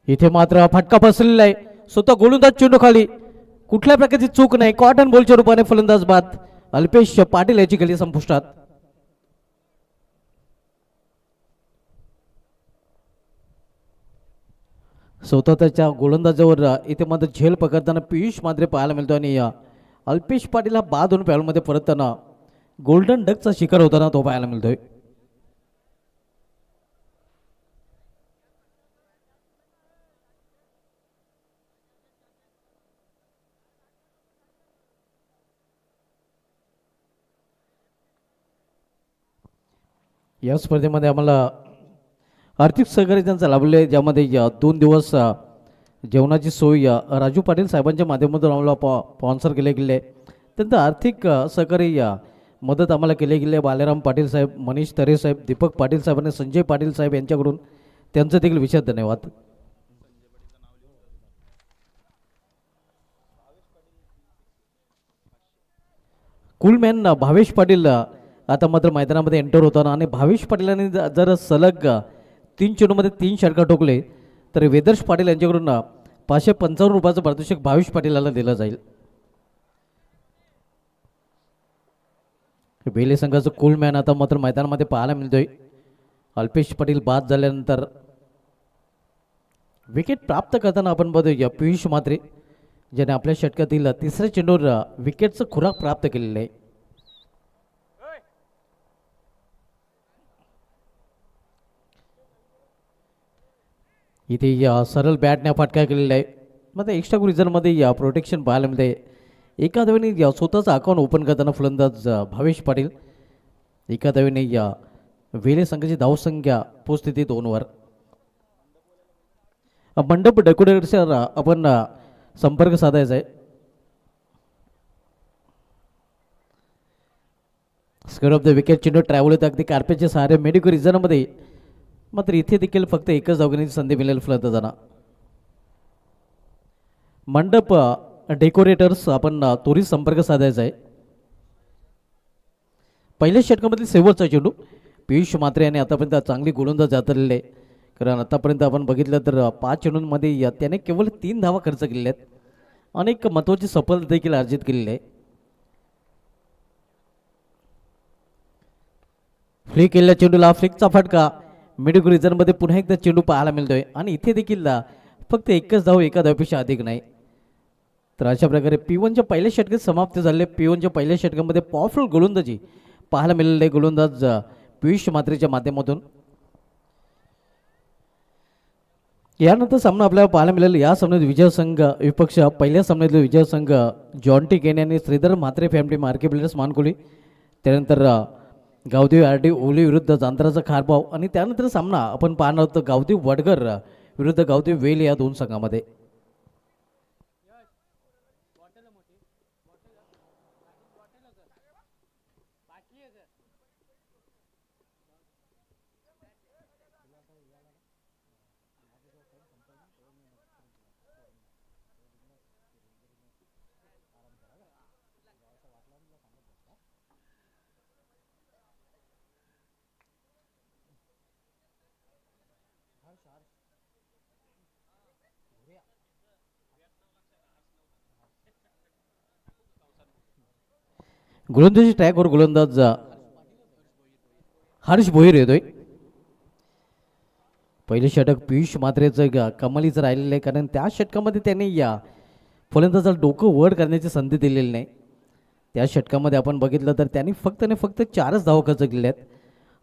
इथे मात्र फटका बसलेला आहे, स्वतः गोलंदाज चेंडू खाली, कुठल्या प्रकारची चूक नाही, कॉटन बॉलच्या रूपाने फलंदाज बाद अल्पेश पाटील याची गली संपुष्टात. स्वतः त्याच्या गोलंदाजावर इथे मात्र झेल पकडताना पियुष मात्रे पाहायला मिळतो आणि अल्पेश पाटील हा बाद होऊन पॅलमध्ये परतताना गोल्डन डकचा शिकार होताना तो पाहायला मिळतोय. या स्पर्धेमध्ये आम्हाला आर्थिक सहकार्य त्यांचं लाभले आहे, ज्यामध्ये 2 दिवस जेवणाची सोय राजू पाटील साहेबांच्या माध्यमातून आम्हाला स्पॉन्सर केले गेले. त्यानंतर आर्थिक सहकार्य मदत आम्हाला केली गेली आहे बालेराम पाटील साहेब, मनीष तरे साहेब, दीपक पाटील साहेब आणि संजय पाटील साहेब यांच्याकडून, त्यांचं देखील विशेष धन्यवाद. स्कूलमॅन भावेश पाटील आता मात्र मैदानामध्ये एंटर होताना आणि भावेश पाटीलांनी जर सलग 3 चेंडूमध्ये 3 षटकार ठोकले तर वेदर्श पाटील यांच्याकडून 555 रुपयाचं पारितोषिक भावेश पाटीलाला दिलं जाईल. बेले संघाचं स्कूलमॅन आता मात्र मैदानामध्ये पाहायला मिळतोय. अल्पेश पाटील बाद झाल्यानंतर विकेट प्राप्त करताना आपण बघूया पियुष म्हात्रे ज्याने आपल्या षटकातील तिसऱ्या चेंडूवर विकेटचं खुराक प्राप्त केलेलं आहे. इथे सरळ बॅटने फटका केलेला आहे. मग एक्स्ट्रा रिझनमध्ये या प्रोटेक्शन पाहायला मिळते. एका धावेने स्वतःचं अकाउंट ओपन करताना फलंदाज भावेश पाटील, एका धावेने या वेले संघाची धावसंख्या पोचस्थिती 2 वर. मंडप डेकोरेटरसर आपण संपर्क साधायचा आहे. स्क्वेअर ऑफ द विकेट चेंडू ट्रॅव्हल होते अगदी कार्पेटच्या सहारे मेडिकल रिझनमध्ये. मात्र इथे देखील फक्त एकच धावघेण्याची संधी मिळेल फलंदाजांना. मंडप डेकोरेटर्स आपण त्वरित संपर्क साधायचा आहे. पहिल्या षटकामधील शेवटचा चेंडू पियुष म्हात्रे यांनी आतापर्यंत चांगली गोलंदाज हाताळलेली आहे. कारण आतापर्यंत आपण बघितलं तर 5 चेंडूंमध्ये त्याने केवळ 3 धावा खर्च केलेल्या आहेत. अनेक महत्त्वाची सफलता देखील अर्जित केलेली आहे. फ्लिक केलेल्या चेंडूला फ्लिकचा फटका मिड रिझनमध्ये पुन्हा एकदा चेंडू पाहायला मिळतोय आणि इथे देखील फक्त एकच धाव एका धावेपेक्षा अधिक नाही. तर अशा प्रकारे P1च्या पहिल्या षटकात समाप्त झाले. P1च्या पहिल्या षटकामध्ये पॉवरफुल गोलंदाजी पाहायला मिळालेले गोलंदाज पियुष म्हात्रेच्या माध्यमातून. यानंतर सामना आपल्याला पाहायला मिळाला. या सामन्यात विजय संघ विपक्ष पहिल्या सामन्यातील विजय संघ जॉन्टी केन आणि श्रीधर म्हात्रे फॅमिली मार्के बिल्डर्स मानकोली, त्यानंतर गावदेव आर डी ओली विरुद्ध जांतराचा खारबाव आणि त्यानंतर सामना आपण पाहणार आहोत गावदेव वडगर विरुद्ध गावदेव वेल या 2 संघामध्ये. गोलंदाजी ट्रॅकवर गोलंदाज हर्ष भोईर येतोय. पहिले षटक पियुष म्हात्रेचं कमालीचं राहिलेलं आहे. कारण त्या षटकामध्ये त्यांनी या फलंदाजाला डोकं वर करण्याची संधी दिलेली नाही. त्या षटकामध्ये आपण बघितलं तर त्यांनी फक्त 4च धावा खर्च केल्या आहेत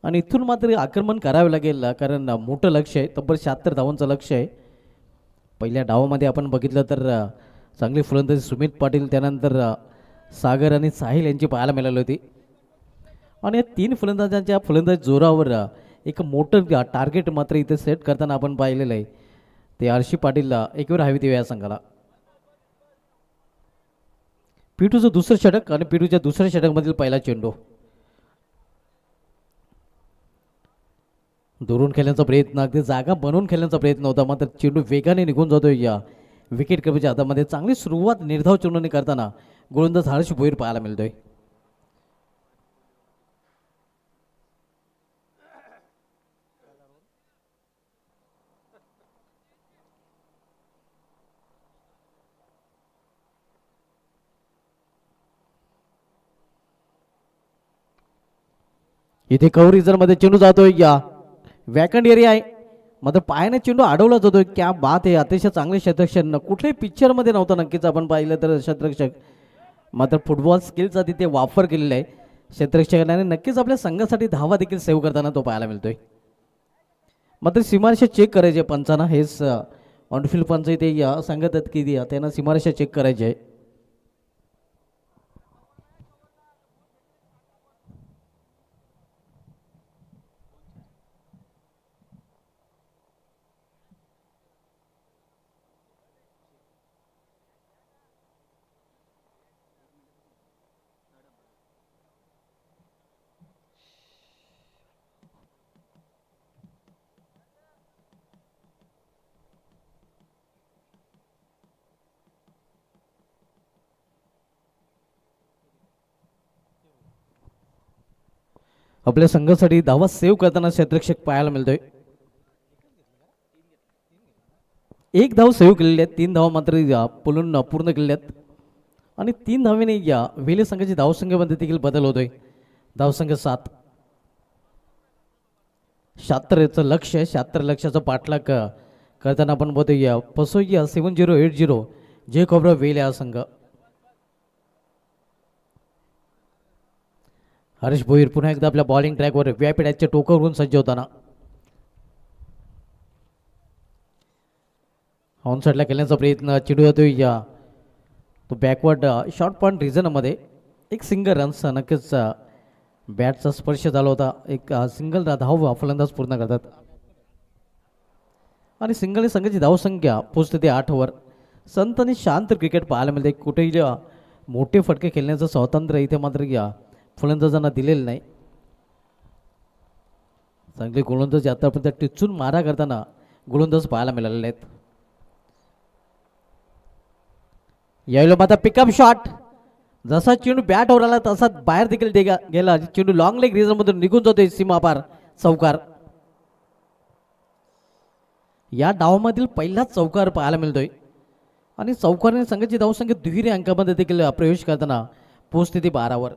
आणि इथून मात्र आक्रमण करावे लागेल. कारण मोठं लक्ष आहे, तब्बल 76 धावांचं लक्ष आहे. पहिल्या डावामध्ये आपण बघितलं तर चांगली फलंदाजी सुमित पाटील, त्यानंतर सागर आणि साहिल यांची पाहायला मिळाली होती. आणि या 3 फलंदाजांच्या फलंदाजी जोरावर एक मोठं टार्गेट मात्र इथे सेट करताना आपण पाहिलेलं आहे. ते हर्षी पाटीलला एकवेळ हवी देऊ या संघाला. पिटूचं दुसरं षटक आणि पिटूच्या दुसऱ्या षटकमधील पहिला चेंडू. दुरून खेळण्याचा प्रयत्न, अगदी जागा बनवून खेळण्याचा प्रयत्न होता, मात्र चेंडू वेगाने निघून जातोय. या विकेट किपरच्या हातामध्ये चांगली सुरुवात निर्धाव चेंडूने करताना गोलंदाज हर्ष भोईर पाहायला मिळतोय. इथे कव्हर रिझनमध्ये चेंडू जातोय. या वॅकंड एरिया आहे, मात्र पायाने चेंडू अडवला जातोय. क्या बात आहे, अतिशय चांगले शतरक्षण कुठल्याही पिक्चरमध्ये नव्हतं नक्कीच आपण पाहिलं तर शतरक्षक. मात्र फुटबॉल स्किलचा तिथे वापर केलेला आहे क्षेत्ररक्षकाने. नक्कीच आपल्या संघासाठी धावा देखील सेव्ह करताना तो पाहायला मिळतोय. मात्र सीमारेषा चेक करायचे पंचांना. हेच ऑनफिल्ड पंच इथे सांगत आहेत की त्यांना सीमारेषा चेक करायची आहे. आपल्या संघासाठी धावा सेव्ह करताना क्षेत्ररक्षक पाहायला मिळतोय. एक धाव सेव्ह केलेली आहे, 3 धावा मात्र पूर्ण केलेल्या आहेत आणि 3 धावेने या वेले संघाची धावसंख्येमध्ये देखील बदल होतोय. धावसंख्या 7. 76चं लक्ष आहे. 76 लक्षाचा पाठलाग करताना आपण बघतोय पसोया 7080 जे खोबरा वेल हा संघ. हर्ष भोईर पुन्हा एकदा आपल्या बॉलिंग ट्रॅकवर व्हीआयपी टॅचच्या टोकावरून सज्ज होताना ऑन साईडला खेळण्याचा प्रयत्न चिडू होतोय तो बॅकवर्ड शॉर्ट पॉईंट रिझनमध्ये एक सिंगल रन्स नक्कीच बॅटचा स्पर्श झाला होता. एक सिंगल धाव फलंदाज पूर्ण करतात आणि सिंगल संघाची धावसंख्या पोचते ते 8 वर. संत आणि शांत क्रिकेट पाहायला मिळते. कुठेही मोठे फटके खेळण्याचं स्वातंत्र्य इथे मात्र फलंदाजांना दिलेलं नाही. चांगले गोलंदाज आतापर्यंत टिचून मारा करताना गोलंदाज पाहायला मिळालेले आहेत. यावेळेला मात्र पिकअप शॉट, जसा चेंडू बॅटवर आला तसा बाहेर देखील गेला. चेंडू लॉंग लेग रिझनमधून निघून जातोय सीमापार. चौकार, या डावामधील पहिलाच चौकार पाहायला मिळतोय आणि चौकारने संघाची धावसंख्या दुहेरी अंकामध्ये देखील प्रवेश करताना पोहोचते ती 12 वर.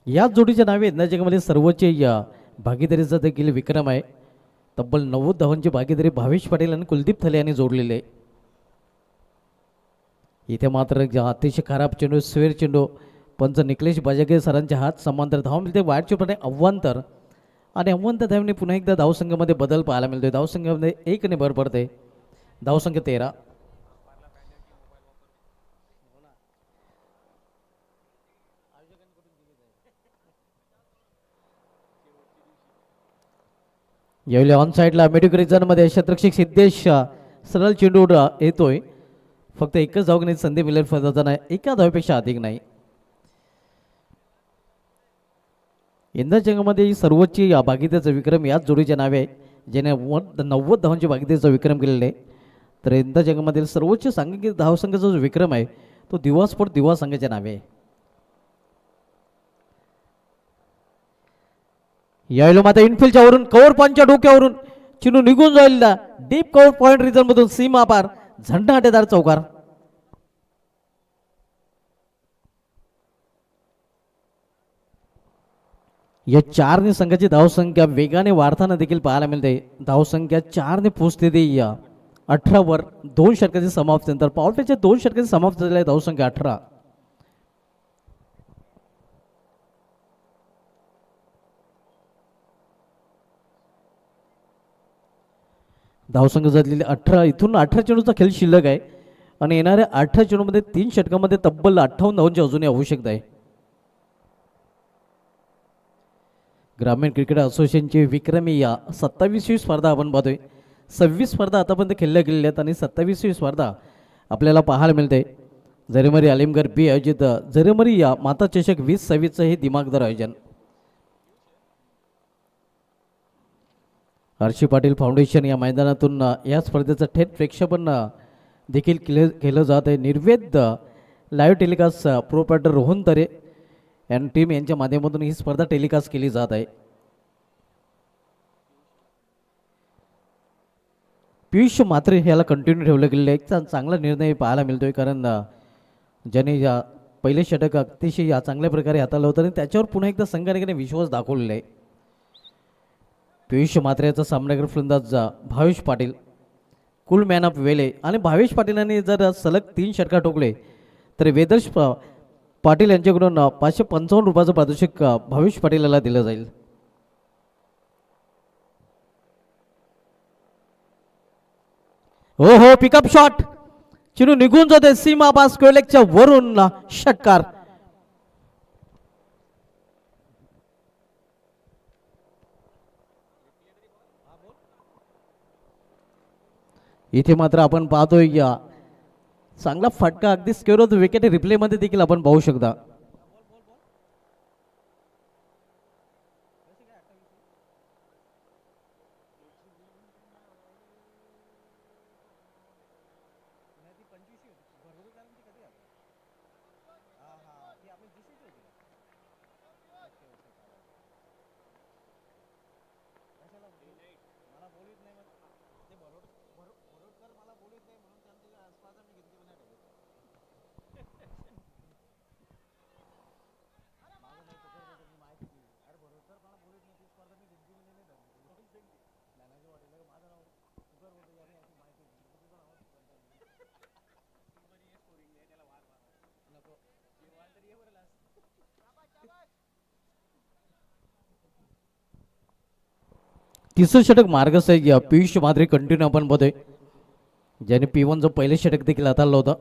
याच जोडीच्या नावे यंदा जगामध्ये सर्वोच्च भागीदारीचा देखील विक्रम आहे. तब्बल 90 धावांची भागीदारी भावेश पाटील आणि कुलदीप थले यांनी जोडलेली आहे. इथे मात्र अतिशय खराब चेंडू, स्वेर चेंडू, पंच निकलेश बाजागे सरांच्या हात समांतर धाव मिळते. वाईटचे प्रणे अव्वांतर आणि अव्वांतर धावने पुन्हा एकदा धावसंख्येमध्ये बदल पाहायला मिळतोय. धावसंख्येमध्ये 1 ने भर पडते. धावसंख्या 13. यावेळी ऑन साईडला मेडिकल रिझनमध्ये क्षेत्ररक्षक सिद्धेश सरळ चेंडू येतोय. फक्त एकच धाव घेण्याची संधी मिळेल फलंदाजांना, एका धावेपेक्षा अधिक नाही. यंदा जगामध्ये सर्वोच्च भागीदारीचा विक्रम याच जोडीच्या नावे आहे, ज्याने 90 धावांची भागीदारीचा विक्रम केलेला आहे. तर यंदा जगामधील सर्वोच्च सांघिक धावसंख्येचा जो विक्रम आहे तो दिवा स्पोर्ट दिवा संघाच्या नावे आहे. यावेळेला मात्र इनफिल्डच्या वरून कव्हर पॉईंटच्या डोक्यावरून चेंडू निघून जाईल डीप कव्हर पॉईंट रिझन मधून सीमा पार. झंडा अटेदार चौकार. या 4 ने संघाची धावसंख्या वेगाने वाढताना देखील पाहायला मिळते. धावसंख्या 4 ने पोहोचते ते 18 वर. 2 षटकांचे समाप्त नंतर पावलेच्या 2 षटकांचे समाप्त झालेल्या धावसंख्या 18. धावसंख्या झालेली 18. इथून 18 चेंडूचा खेळ शिल्लक आहे आणि येणाऱ्या 18 चेंडूमध्ये 3 षटकामध्ये तब्बल 58 धावांची अजूनही आवश्यकता आहे. ग्रामीण क्रिकेट असोसिएशनची विक्रमी 27वी स्पर्धा आपण पाहतोय. 26 स्पर्धा आतापर्यंत खेळल्या गेलेल्या आहेत आणि 27वी स्पर्धा आपल्याला पाहायला मिळते. जरेमरी आलिमगड बी आयोजित जरेमरी माता चषक 2026चं हे दिमागदार आयोजन. हर्षी पाटील फाउंडेशन या मैदानातून या स्पर्धेचं थेट प्रेक्षेपण देखील केलं जात आहे. निर्वेद लाईव्ह टेलिकास्ट प्रोप्रायटर रोहन तरे आणि टीम यांच्या माध्यमातून ही स्पर्धा टेलिकास्ट केली जात आहे. पियुष मात्रे याला कंटिन्यू ठेवलं गेलेलं आहे. एक चांगला निर्णय पाहायला मिळतोय, कारण ज्याने या पहिले षटक अतिशय चांगल्या प्रकारे हाताळलं होतं आणि त्याच्यावर पुन्हा एकदा संघाने विश्वास दाखवलेला आहे. पियुष मात्रेचा सामनागर फलंदाज भावेश पाटील, कुल मॅन ऑफ वेले, आणि भावेश पाटीलांनी जर सलग 3 षटका ठोकले तर वेदर्श पाटील यांच्याकडून 555 रुपयाचं पारितोषिक भावेश पाटील दिलं जाईल. हो हो, पिकअप शॉट, चेंडू निघून जाते सीमा पास स्क्वेअरलेगच्या वरून. षटकार. इथे मात्र आपण पाहतोय चांगला फटका अगदी स्क्वेअर विकेट रिप्ले मध्ये देखील आपण पाहू शकता. तिसरं षटक मार्गस्थ आहे या पियुष मात्रे कंटिन्यू आपण बघतोय, ज्याने P1 जो पहिले षटक देखील हाताळलं होतं.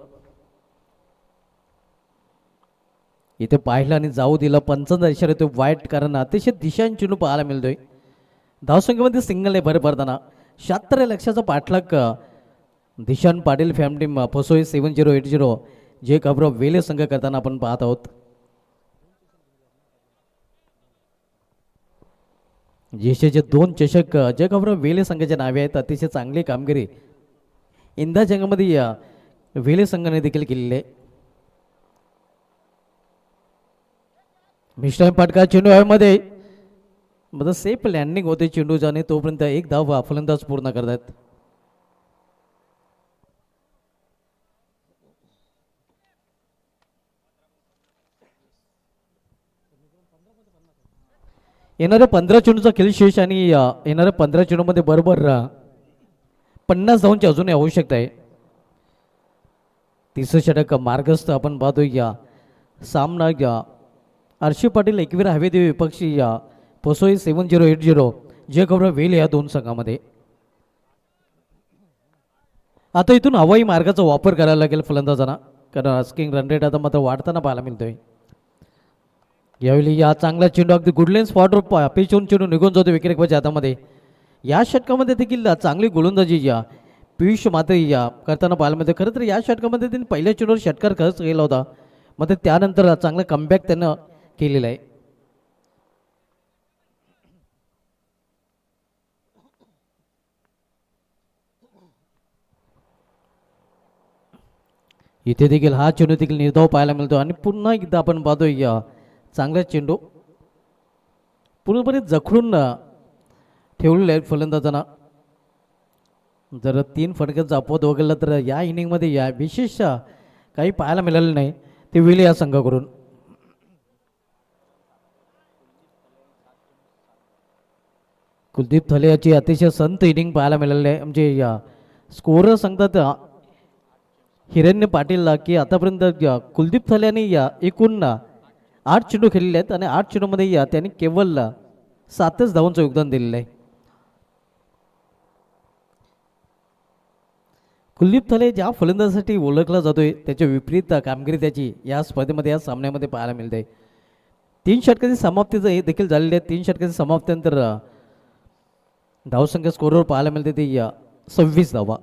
इथे पाहिलं आणि जाऊ दिलं, पंचांचा इशारा येतो वाईट, कारण अतिशय दिशांची चेंडू पाहायला मिळतोय. धावसंख्येमध्ये सिंगल आहे भर पडताना 76 लक्षाचा पाठलाग दिशान पाटील फॅम टीम फसोई 7080 जे खबर वेले संघ करताना आपण पाहत आहोत. जेशेचे 2 चषक जे खबर वेले संघाच्या नावे आहेत. अतिशय चांगली कामगिरी इंदा जंगामध्ये वेले संघाने देखील केलेली आहे. मिश्रा पाटका चेंडू हवेमध्ये मतलब सेफ लँडिंग होते चेंडूचा आणि तोपर्यंत एक धाव फलंदाज पूर्ण करतात. येणाऱ्या 15 चेंडूचा खेळ शेष आणि येणाऱ्या 15 चेंडूमध्ये बरोबर 50 धावांची अजूनही आवश्यकता आहे. तिसरं षटक मार्गस्थ आपण पाहतो या सामना या हर्षी पाटील एकवीर हवेदेव विपक्षी या फसोई 7080 जे खबर वेल या दोन संघामध्ये. आता इथून हवाई मार्गाचा वापर करायला लागेल फलंदाजांना, कारण आस्किंग रन रेट आता मात्र वाढताना पाहायला मिळतोय. यावेळी या चांगला चेंडू अगदी गुडलेन स्पॉटवर पेचून चेंडू निघून जातो विकेटकीपरच्या हातामध्ये. या षटकामध्ये देखील चांगली गोलंदाजी या पियुष मात्रे या करताना पाहायला मिळते. खरं तर या षटकामध्ये त्यांनी पहिल्या चेंडूवर षटकार खर्च केला होता, मात्र त्यानंतर चांगला कमबॅक त्यानं केलेला आहे. इथे देखील हा चेंडू देखील निर्धाव पाहायला मिळतो आणि पुन्हा एकदा आपण पाहतोय या चांगला चेंडू पूर्णपणे जखडून ठेवलेले आहेत फलंदाजांना. जर 3 फटक्याचा अपवाद वगळला तर या इनिंगमध्ये या विशेष काही पाहायला मिळालं नाही ते वेले या संघाकडून. कुलदीप थले याची अतिशय संत इनिंग पाहायला मिळाली आहे. म्हणजे या स्कोरर सांगतात हिरण्य पाटीलला की आतापर्यंत कुलदीप थले यांनी या एकूण 8 चेंडू खेळलेले आहेत आणि 8 चेंडूमध्ये या त्यांनी केवळ 7च धावांचं योगदान दिलेलं आहे. कुलदीप थले ज्या फलंदाजासाठी ओळखला जातोय त्याच्या विपरीत कामगिरी त्याची या स्पर्धेमध्ये या सामन्यामध्ये पाहायला मिळते. 3 षटकाची समाप्ती देखील झालेली आहे. 3 षटकाची समाप्तीनंतर धावसंख्या स्कोरवर पाहायला मिळते ती 26 धावा.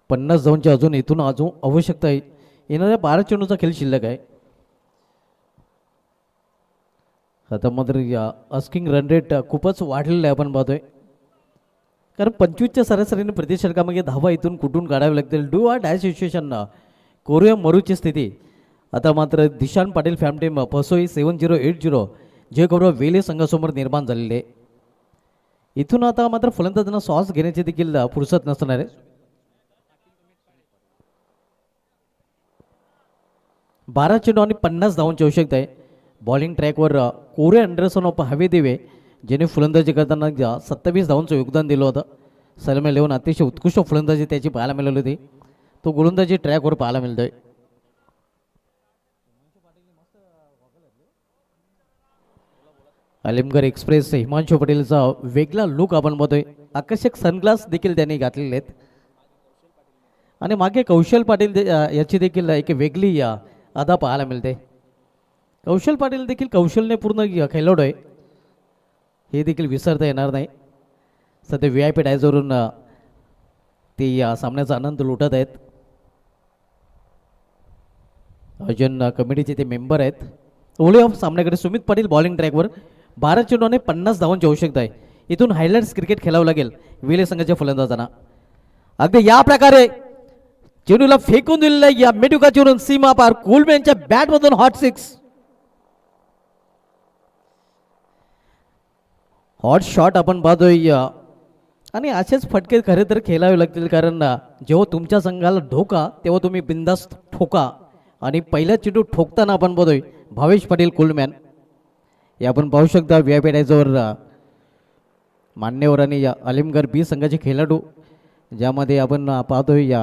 पन्नास धावांची अजून इथून आवश्यकता आहे. येणाऱ्या 12 चेंडूचा खेळ शिल्लक आहे. आता मात्र या आस्किंग रन रेट खूपच वाढलेला आहे आपण पाहतोय, कारण 25च्या सरासरीने प्रति षटकामागे धावा इथून कुठून काढावे लागतील. डू आर डॅश सिच्युएशन कोरिया मरूची स्थिती आता मात्र दिशान पाटील फॅम टीम फसोई 7080 जे खबर वेले संघासमोर निर्माण झालेले आहे. इथून आता मात्र फलंदाजांना श्वास घेण्याची देखील फुरसत नसणार आहे. 12 चेंडू आणि 50 धावांची आवश्यकता आहे. बॉलिंग ट्रॅकवर कोरे अँडरसन ऑफ हवेदेवे ज्याने फलंदाजी करताना 27 धावांचं योगदान दिलं होतं. सलमे लेवन अतिशय उत्कृष्ट फलंदाजी त्याची पाहायला मिळाली होती. तो गोलंदाजी ट्रॅकवर पाहायला मिळतोय. अलिमगड एक्सप्रेस हिमांशू पटेलचा वेगळा लुक आपण बघतोय. आकर्षक सनग्लास देखील त्यांनी घातलेले आहेत आणि मागे कौशल पाटील याची देखील एक वेगळी अदा पाहायला मिळते. कौशल पाटील देखील कौशलने पूर्ण खेळाडू आहे, हे देखील विसरता येणार नाही. सध्या VIP डायजवरून ते या सामन्याचा आनंद लुटत आहेत. अजून कमिटीचे ते मेंबर आहेत. ओले ऑफ सामन्याकडे सुमित पाटील बॉलिंग ट्रॅकवर 12 चेंडू आणि 50 धावांची आवश्यकता आहे. इथून हायलाइट्स क्रिकेट खेळावं लागेल वेले संघाच्या फलंदाजांना. अगदी या प्रकारे चेंडूला फेकून दिलेला या मेडुका चेंडून सीमा पार कुलमॅनच्या बॅटमधून हॉट 6 हॉट शॉट आपण पाहतोय. आणि असेच फटके खरे तर खेळावे लागतील, कारण जेव्हा तुमच्या संघाला धोका तेव्हा तुम्ही बिंदास्त ठोका. आणि पहिला चेंडू ठोकताना आपण पाहतोय भावेश पाटील कुलमॅन हे आपण पाहू शकता. VIP डायजवर मान्यवर आणि अलिमगड B संघाचे खेळाडू, ज्यामध्ये आपण पाहतोय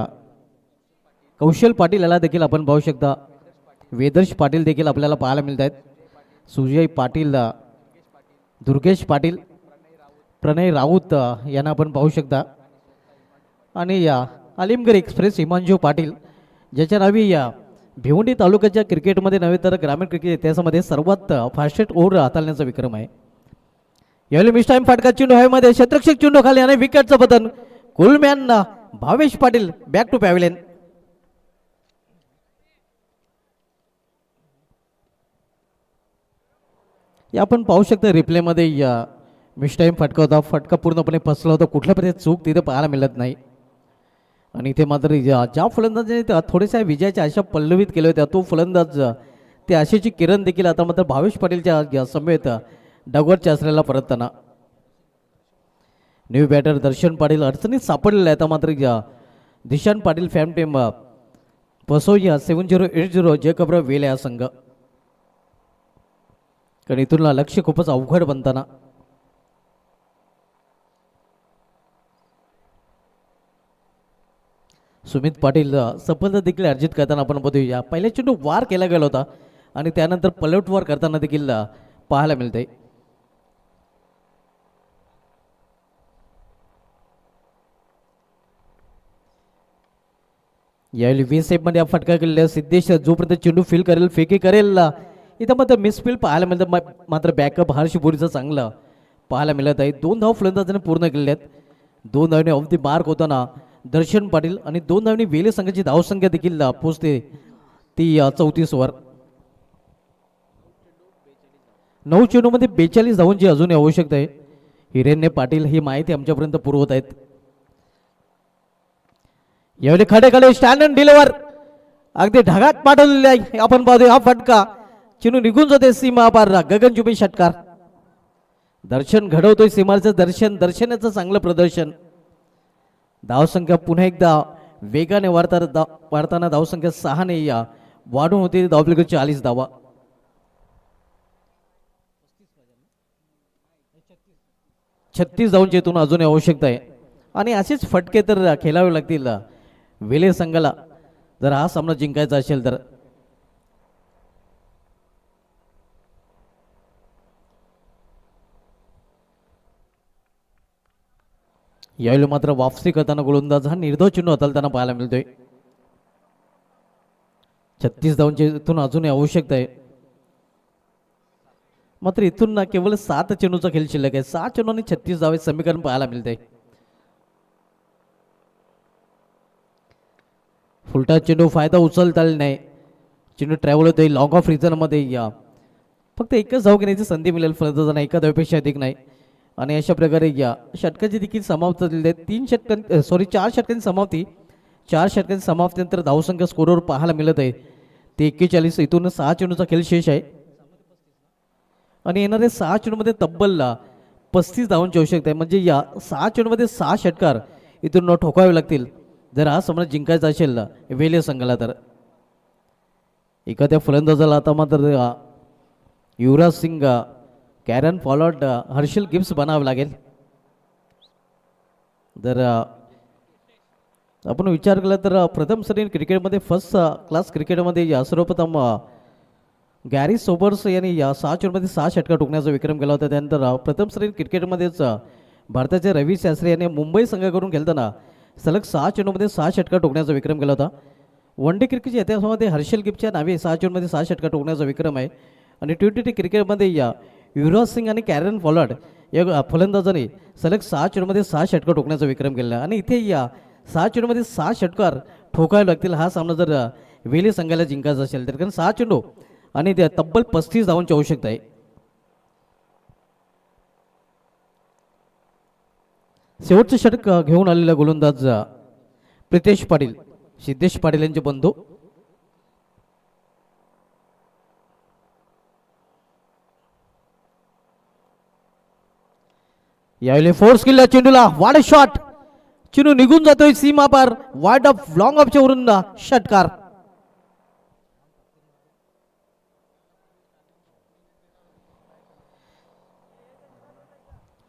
कौशल पाटील याला देखील आपण पाहू शकता. वेदर्श पाटील देखील आपल्याला पाहायला मिळत आहेत. सुजय पाटील, दुर्गेश पाटील, प्रणय राऊत यांना आपण पाहू शकता. आणि या अलिमगड एक्सप्रेस हिमांशू पाटील, ज्याच्या नावी या भिवंडी तालुक्याच्या क्रिकेटमध्ये नव्हे तर ग्रामीण क्रिकेट इतिहासामध्ये सर्वात फास्टेस्ट ओव्हर हाताळण्याचा विक्रम आहे. यावेळी मिस टाइम फटका चेंडू हवेमध्ये, क्षेत्ररक्षक चेंडू खाली आणि विकेटचं पतन. Kulman Bhavesh Patil back to pavilion. या आपण पाहू शकता रिप्लेमध्ये या मिस टाइम फटका होता. फटका पूर्णपणे फसला होता. कुठल्या प्रकारची चूक तिथे पाहायला मिळत नाही. आणि इथे मात्र ज्या फलंदाजाने थोड्याशा विजयाच्या आशा पल्लवित केल्या होत्या, तो फलंदाज ते आशेची किरण देखील आता मात्र भावेश पाटीलच्या समेत डगवरच्या असलेला परतताना. न्यू बॅटर दर्शन पाटील अडचणीत सापडलेला आहे. आता मात्र दिशांत पाटील फॅम टीम पसोया 7080 जयकबराव वेल या संघ. कारण इथून लक्ष खूपच अवघड बनताना. सुमित पाटील सफलता देखील अर्जित करताना आपण बघूया. पहिल्या चेंडू वार केला गेला होता आणि त्यानंतर पलटवार करताना देखील पाहायला मिळते. यावेळी मध्ये फटका केलेला सिद्धेश जोपर्यंत चेंडू फील करेल, फेकी करेल, इथं मात्र मिसफील पाहायला मिळतं. मात्र बॅकअप हर्षपुरीचं चांगलं पाहायला मिळत आहे. 2 धाव फलंदाजाने पूर्ण केलेले आहेत. 2 धावने ऑफ दी मार्क होताना दर्शन पाटील आणि 2 धावने वेले संघाची धावसंख्या देखील पोहोचते ती 34 वर. 9 चेंडूमध्ये 42 धावांची अजूनही आवश्यकता आहे. हिरेन्य पाटील ही माहिती आमच्यापर्यंत पुरवत आहेत. यावेळी खडे स्टँड अँड डिलिव्हर अगदी ढगात पाठवलेले आहे. आपण पाहतोय हा फटका चेंडू निघून जाते सीमा पार. गगनचुंबी षटकार. दर्शन घडवतोय सीमाचं दर्शनाचं चांगलं प्रदर्शन. धावसंख्या पुन्हा एकदा वेगाने वाढताना धावसंख्या 6 ने वाढून होती. धावपलीकडे 40 धावा. 36 धावांची इथून अजूनही आवश्यकता आहे. आणि असेच फटके तर खेळावे लागतील वेले संघाला जर हा सामना जिंकायचा असेल तर. यावेळी मात्र वापसी करताना गोलंदाज हा निर्धाव चेंडू हाताळताना पाहायला मिळतोय. 36 धावांची इथून अजूनही आवश्यकता आहे. मात्र इथून ना केवळ 7 चेंडूचा खेळ शिल्लक आहे. 7 चेंडू आणि 36 धावे समीकरण पाहायला मिळते. फुलटा चेंडू फायदा उचलता आला नाही. चेंडू ट्रॅव्हल होतोय लॉंग ऑफ रिझनमध्ये. फक्त एकच धाव घेण्याची संधी मिळेल फलंदाजांना, एका धावेपेक्षा अधिक नाही. आणि अशा प्रकारे षटकाची देखील समाप्त झालेली आहे. 4 षटकांची समाप्ती. 4 षटकांची समाप्तीनंतर धावसंख्या स्कोरवर पाहायला मिळत आहे ते 41. इथून 6 चेंडूचा खेळ शेष आहे. आणि येणारे 6 चेंडूमध्ये तब्बल 35 धावांची आवश्यकता आहे. म्हणजे या 6 चेंडूमध्ये 6 षटकार इथून ठोकावे लागतील जर हा सामना जिंकायचा असेल वेले संघाला तर. एखाद्या फलंदाजाला आता मात्र युवराज सिंग, कॅरन फॉलॉट, हर्षल गिब्स बनावं लागेल. जर आपण विचार केला तर प्रथम श्रेणी क्रिकेटमध्ये फर्स्ट क्लास क्रिकेटमध्ये सर्वप्रथम गॅरी सोबर्स यांनी 6 चेंडूमध्ये 6 षटकार ठोकण्याचा विक्रम केला होता. त्यानंतर प्रथम श्रेणी क्रिकेटमध्येच भारताचे रवी शास्त्री यांनी मुंबई संघाकडून खेळताना सलग 6 चेंडूमध्ये 6 षटकार ठोकण्याचा विक्रम केला होता. वन डे क्रिकेटच्या इतिहासामध्ये हर्षल गिब्सच्या नावे 6 चेंडूमध्ये 6 षटकार ठोकण्याचा विक्रम आहे. आणि T20 क्रिकेटमध्ये युवराज सिंग आणि कॅरन फॉलॉट या फलंदाजाने सलग 6 चेंडूमध्ये 6 षटकार ठोकण्याचा विक्रम केला. आणि इथे 6 चेंडूमध्ये 6 षटकार ठोकावे लागतील हा सामना जर वेले संघाला जिंकायचा असेल तर. कारण 6 चेंडू आणि त्या तब्बल 35 धावांची आवश्यकता आहे. शेवटचं षटक घेऊन आलेला गोलंदाज प्रितेश पाटील, सिद्धेश पाटील यांचे बंधू. यावेळी फोर्स केला चेंडूला, वाड शॉट, चेंडू निघून जातोय सीमा पार. वाईड ऑफ लॉंग ऑफच्या वरून षटकार.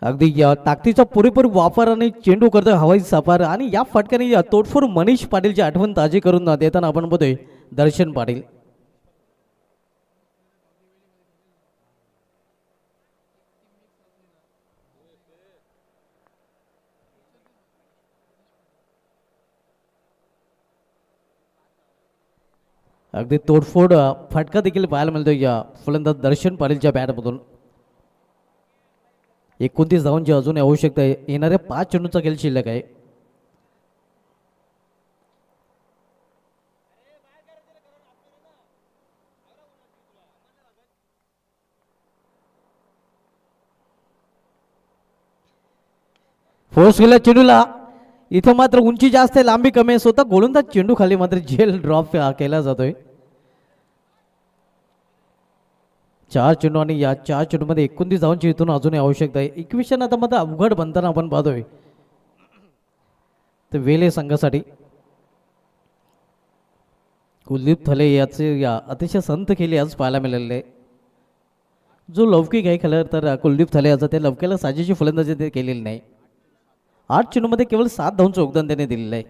अगदी या ताकदीचा पुरेपूर वापर आणि चेंडू करतोय हवाई सफार आणि या फटक्याने या तोडफोड मनीष पाटीलची आठवण ताजी करून देताना आपण बघतोय दर्शन पाटील. अगदी तोडफोड फटका देखील पाहायला मिळतो या फलंदाज दर्शन पाटीलच्या बॅटमधून. 29 धावांची अजून आवश्यकता आहे. येणाऱ्या 5 चेंडूचा खेळ शिल्लक आहे. फोर्स केला चेंडूला. इथं मात्र उंची जास्त आहे, लांबी कमी आहे. स्वतः गोलंदाज चेंडू खाली मात्र जेल ड्रॉप केला जातोय. 4 चेंडू आणि या 4 चेंडूमध्ये 29 धावांची इथून अजूनही आवश्यकता आहे. इक्वेशन आता मात्र अवघड बनताना आपण पाहतोय तर वेले संघासाठी. कुलदीप थले याचे या अतिशय संत खेळी आज पाहायला मिळालेले आहे. जो लौकिक आहे खेळाडू तर कुलदीप थले याचा ते लवक्याला साजेशी फलंदाजी ते केलेली नाही. 8 चेंडूमध्ये केवळ 7 धावांचं योगदान त्याने दिलेलं आहे.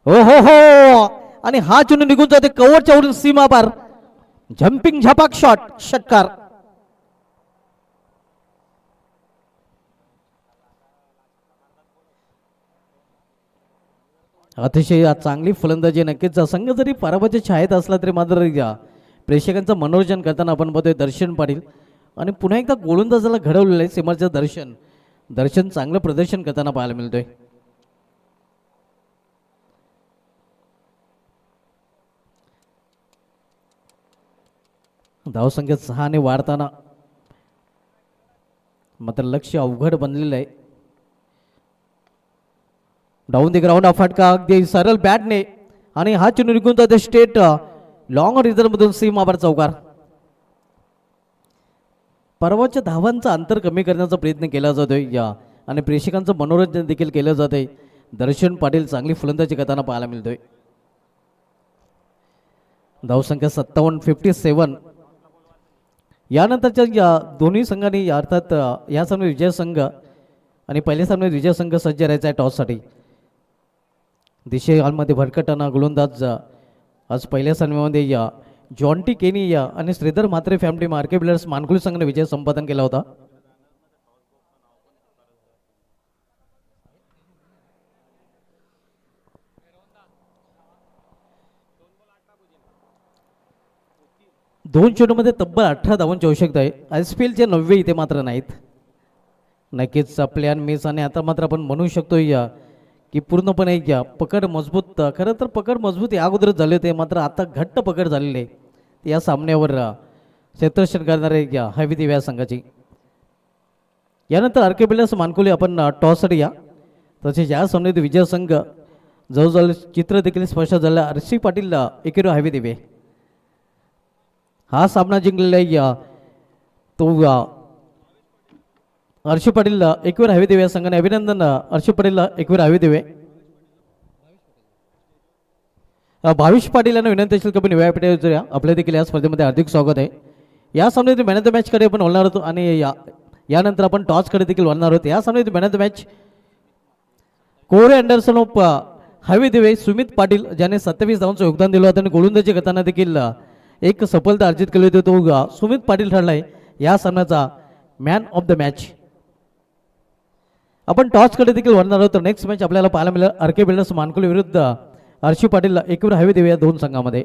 हो हो हो आणि हा चेंडू निघून जाते कव्हरच्या वरून सीमा पार. जम्पिंग झपाक शॉट षटकार. अतिशय चांगली फलंदाजी. नक्कीच संघ जरी पराभवाच्या छायेत असला तरी मात्र प्रेक्षकांचं मनोरंजन करताना आपण बघतोय दर्शन पाटील आणि पुन्हा एकदा गोलंदाजाला घडवलेलं आहे सीमाचं दर्शन चांगलं प्रदर्शन करताना पाहायला मिळतोय. धावसंख्या 6 ने वाढताना मात्र लक्ष अवघड बनलेलं आहे. डाऊन द ग्राउंड हा फटका अगदी सरळ बॅटने आणि हा चेंडू निघून जातो स्टेट लॉंग रिझल्ट मधून सीमावर चौकार. परवाच्या धावांचा अंतर कमी करण्याचा प्रयत्न केला जातोय या आणि प्रेक्षकांचं मनोरंजन देखील केलं जातंय. दर्शन पाटील चांगली फलंदाजी करताना पाहायला मिळतोय. धावसंख्या 57-57. यानंतरच्या या दोन्ही संघांनी अर्थात या सामन्यात विजय संघ आणि पहिल्या सामन्यात विजय संघ सज्ज राहायचा आहे टॉससाठी. दिशे हॉलमध्ये भरकटताना गोलंदाज आज पहिल्या सामन्यामध्ये या जॉन्टी केनी या आणि श्रीधर म्हात्रे फॅमिली मार्के बिल्डर्स मानकुली संघाने विजय संपादन केला होता. दोन चेंडूमध्ये तब्बल 18 धावांची आवश्यकता आहे. IPLचे 90 इथे मात्र नाहीत. नक्कीच प्लॅन मिस आणि आता मात्र आपण म्हणू शकतो या की पूर्णपणे या पकड मजबूत. खरं तर पकड मजबूत या अगोदरच झाले होते मात्र आता घट्ट पकड झालेले आहे. या सामन्यावर क्षेत्ररक्षण करणारे या हवी दिव्या संघाची. यानंतर आरके बिल्डर्स मानकुली आपण टॉससाठी या. तसेच या सामन्यात विजय संघ जवळजवळ चित्र देखील स्पष्ट झालं. RC पाटील एकेरी हवी दिवे हा सामना जिंकलेला आहे. तो RC पाटील एकवीर हवी देवे संघाने अभिनंदन. RC पाटील एकवीर हवी देवे. भाविश पाटील यांना विनंती असेल की आपण व्यापीठ आपल्या देखील या स्पर्धेमध्ये हार्दिक स्वागत आहे. या सामन्यात मॅन ऑफ द मॅच कडे आपण वळणार होतो आणि यानंतर आपण टॉस कडे देखील वळणार होतो. या सामन्यात man of the match Corey Anderson ऑफ हवी देवे सुमित पाटील ज्याने 27 धावांचं योगदान दिलं होतं आणि गोलंदाजी करताना देखील एक सफलता अर्जित केली होती. तो सुमित पाटील ठरलाय या सामन्याचा मॅन ऑफ द मॅच. आपण टॉस कडे देखील वळणार आहोत. नेक्स्ट मॅच आपल्याला पाहायला मिळेल आरके बिल्डर्स मानकुली विरुद्ध RC पाटील एकवीर हवी देवे या दोन संघामध्ये.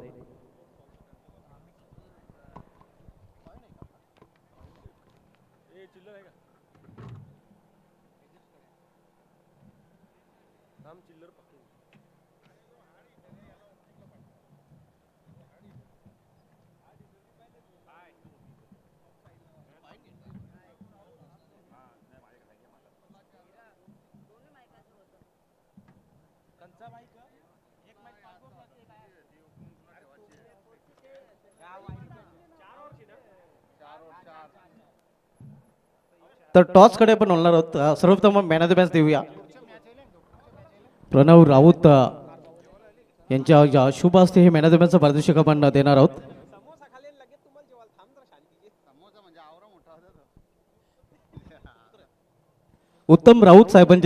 तर टॉस कडे पण होणार आहोत. सर्वप्रथम मॅन ऑफ द मॅच देऊया प्रणव राऊत यांच्या शुभ हस्ते हे मॅन ऑफ द मॅचचं पारितोषिक आपण देणार आहोत. उत्तम राऊत साहेबांचे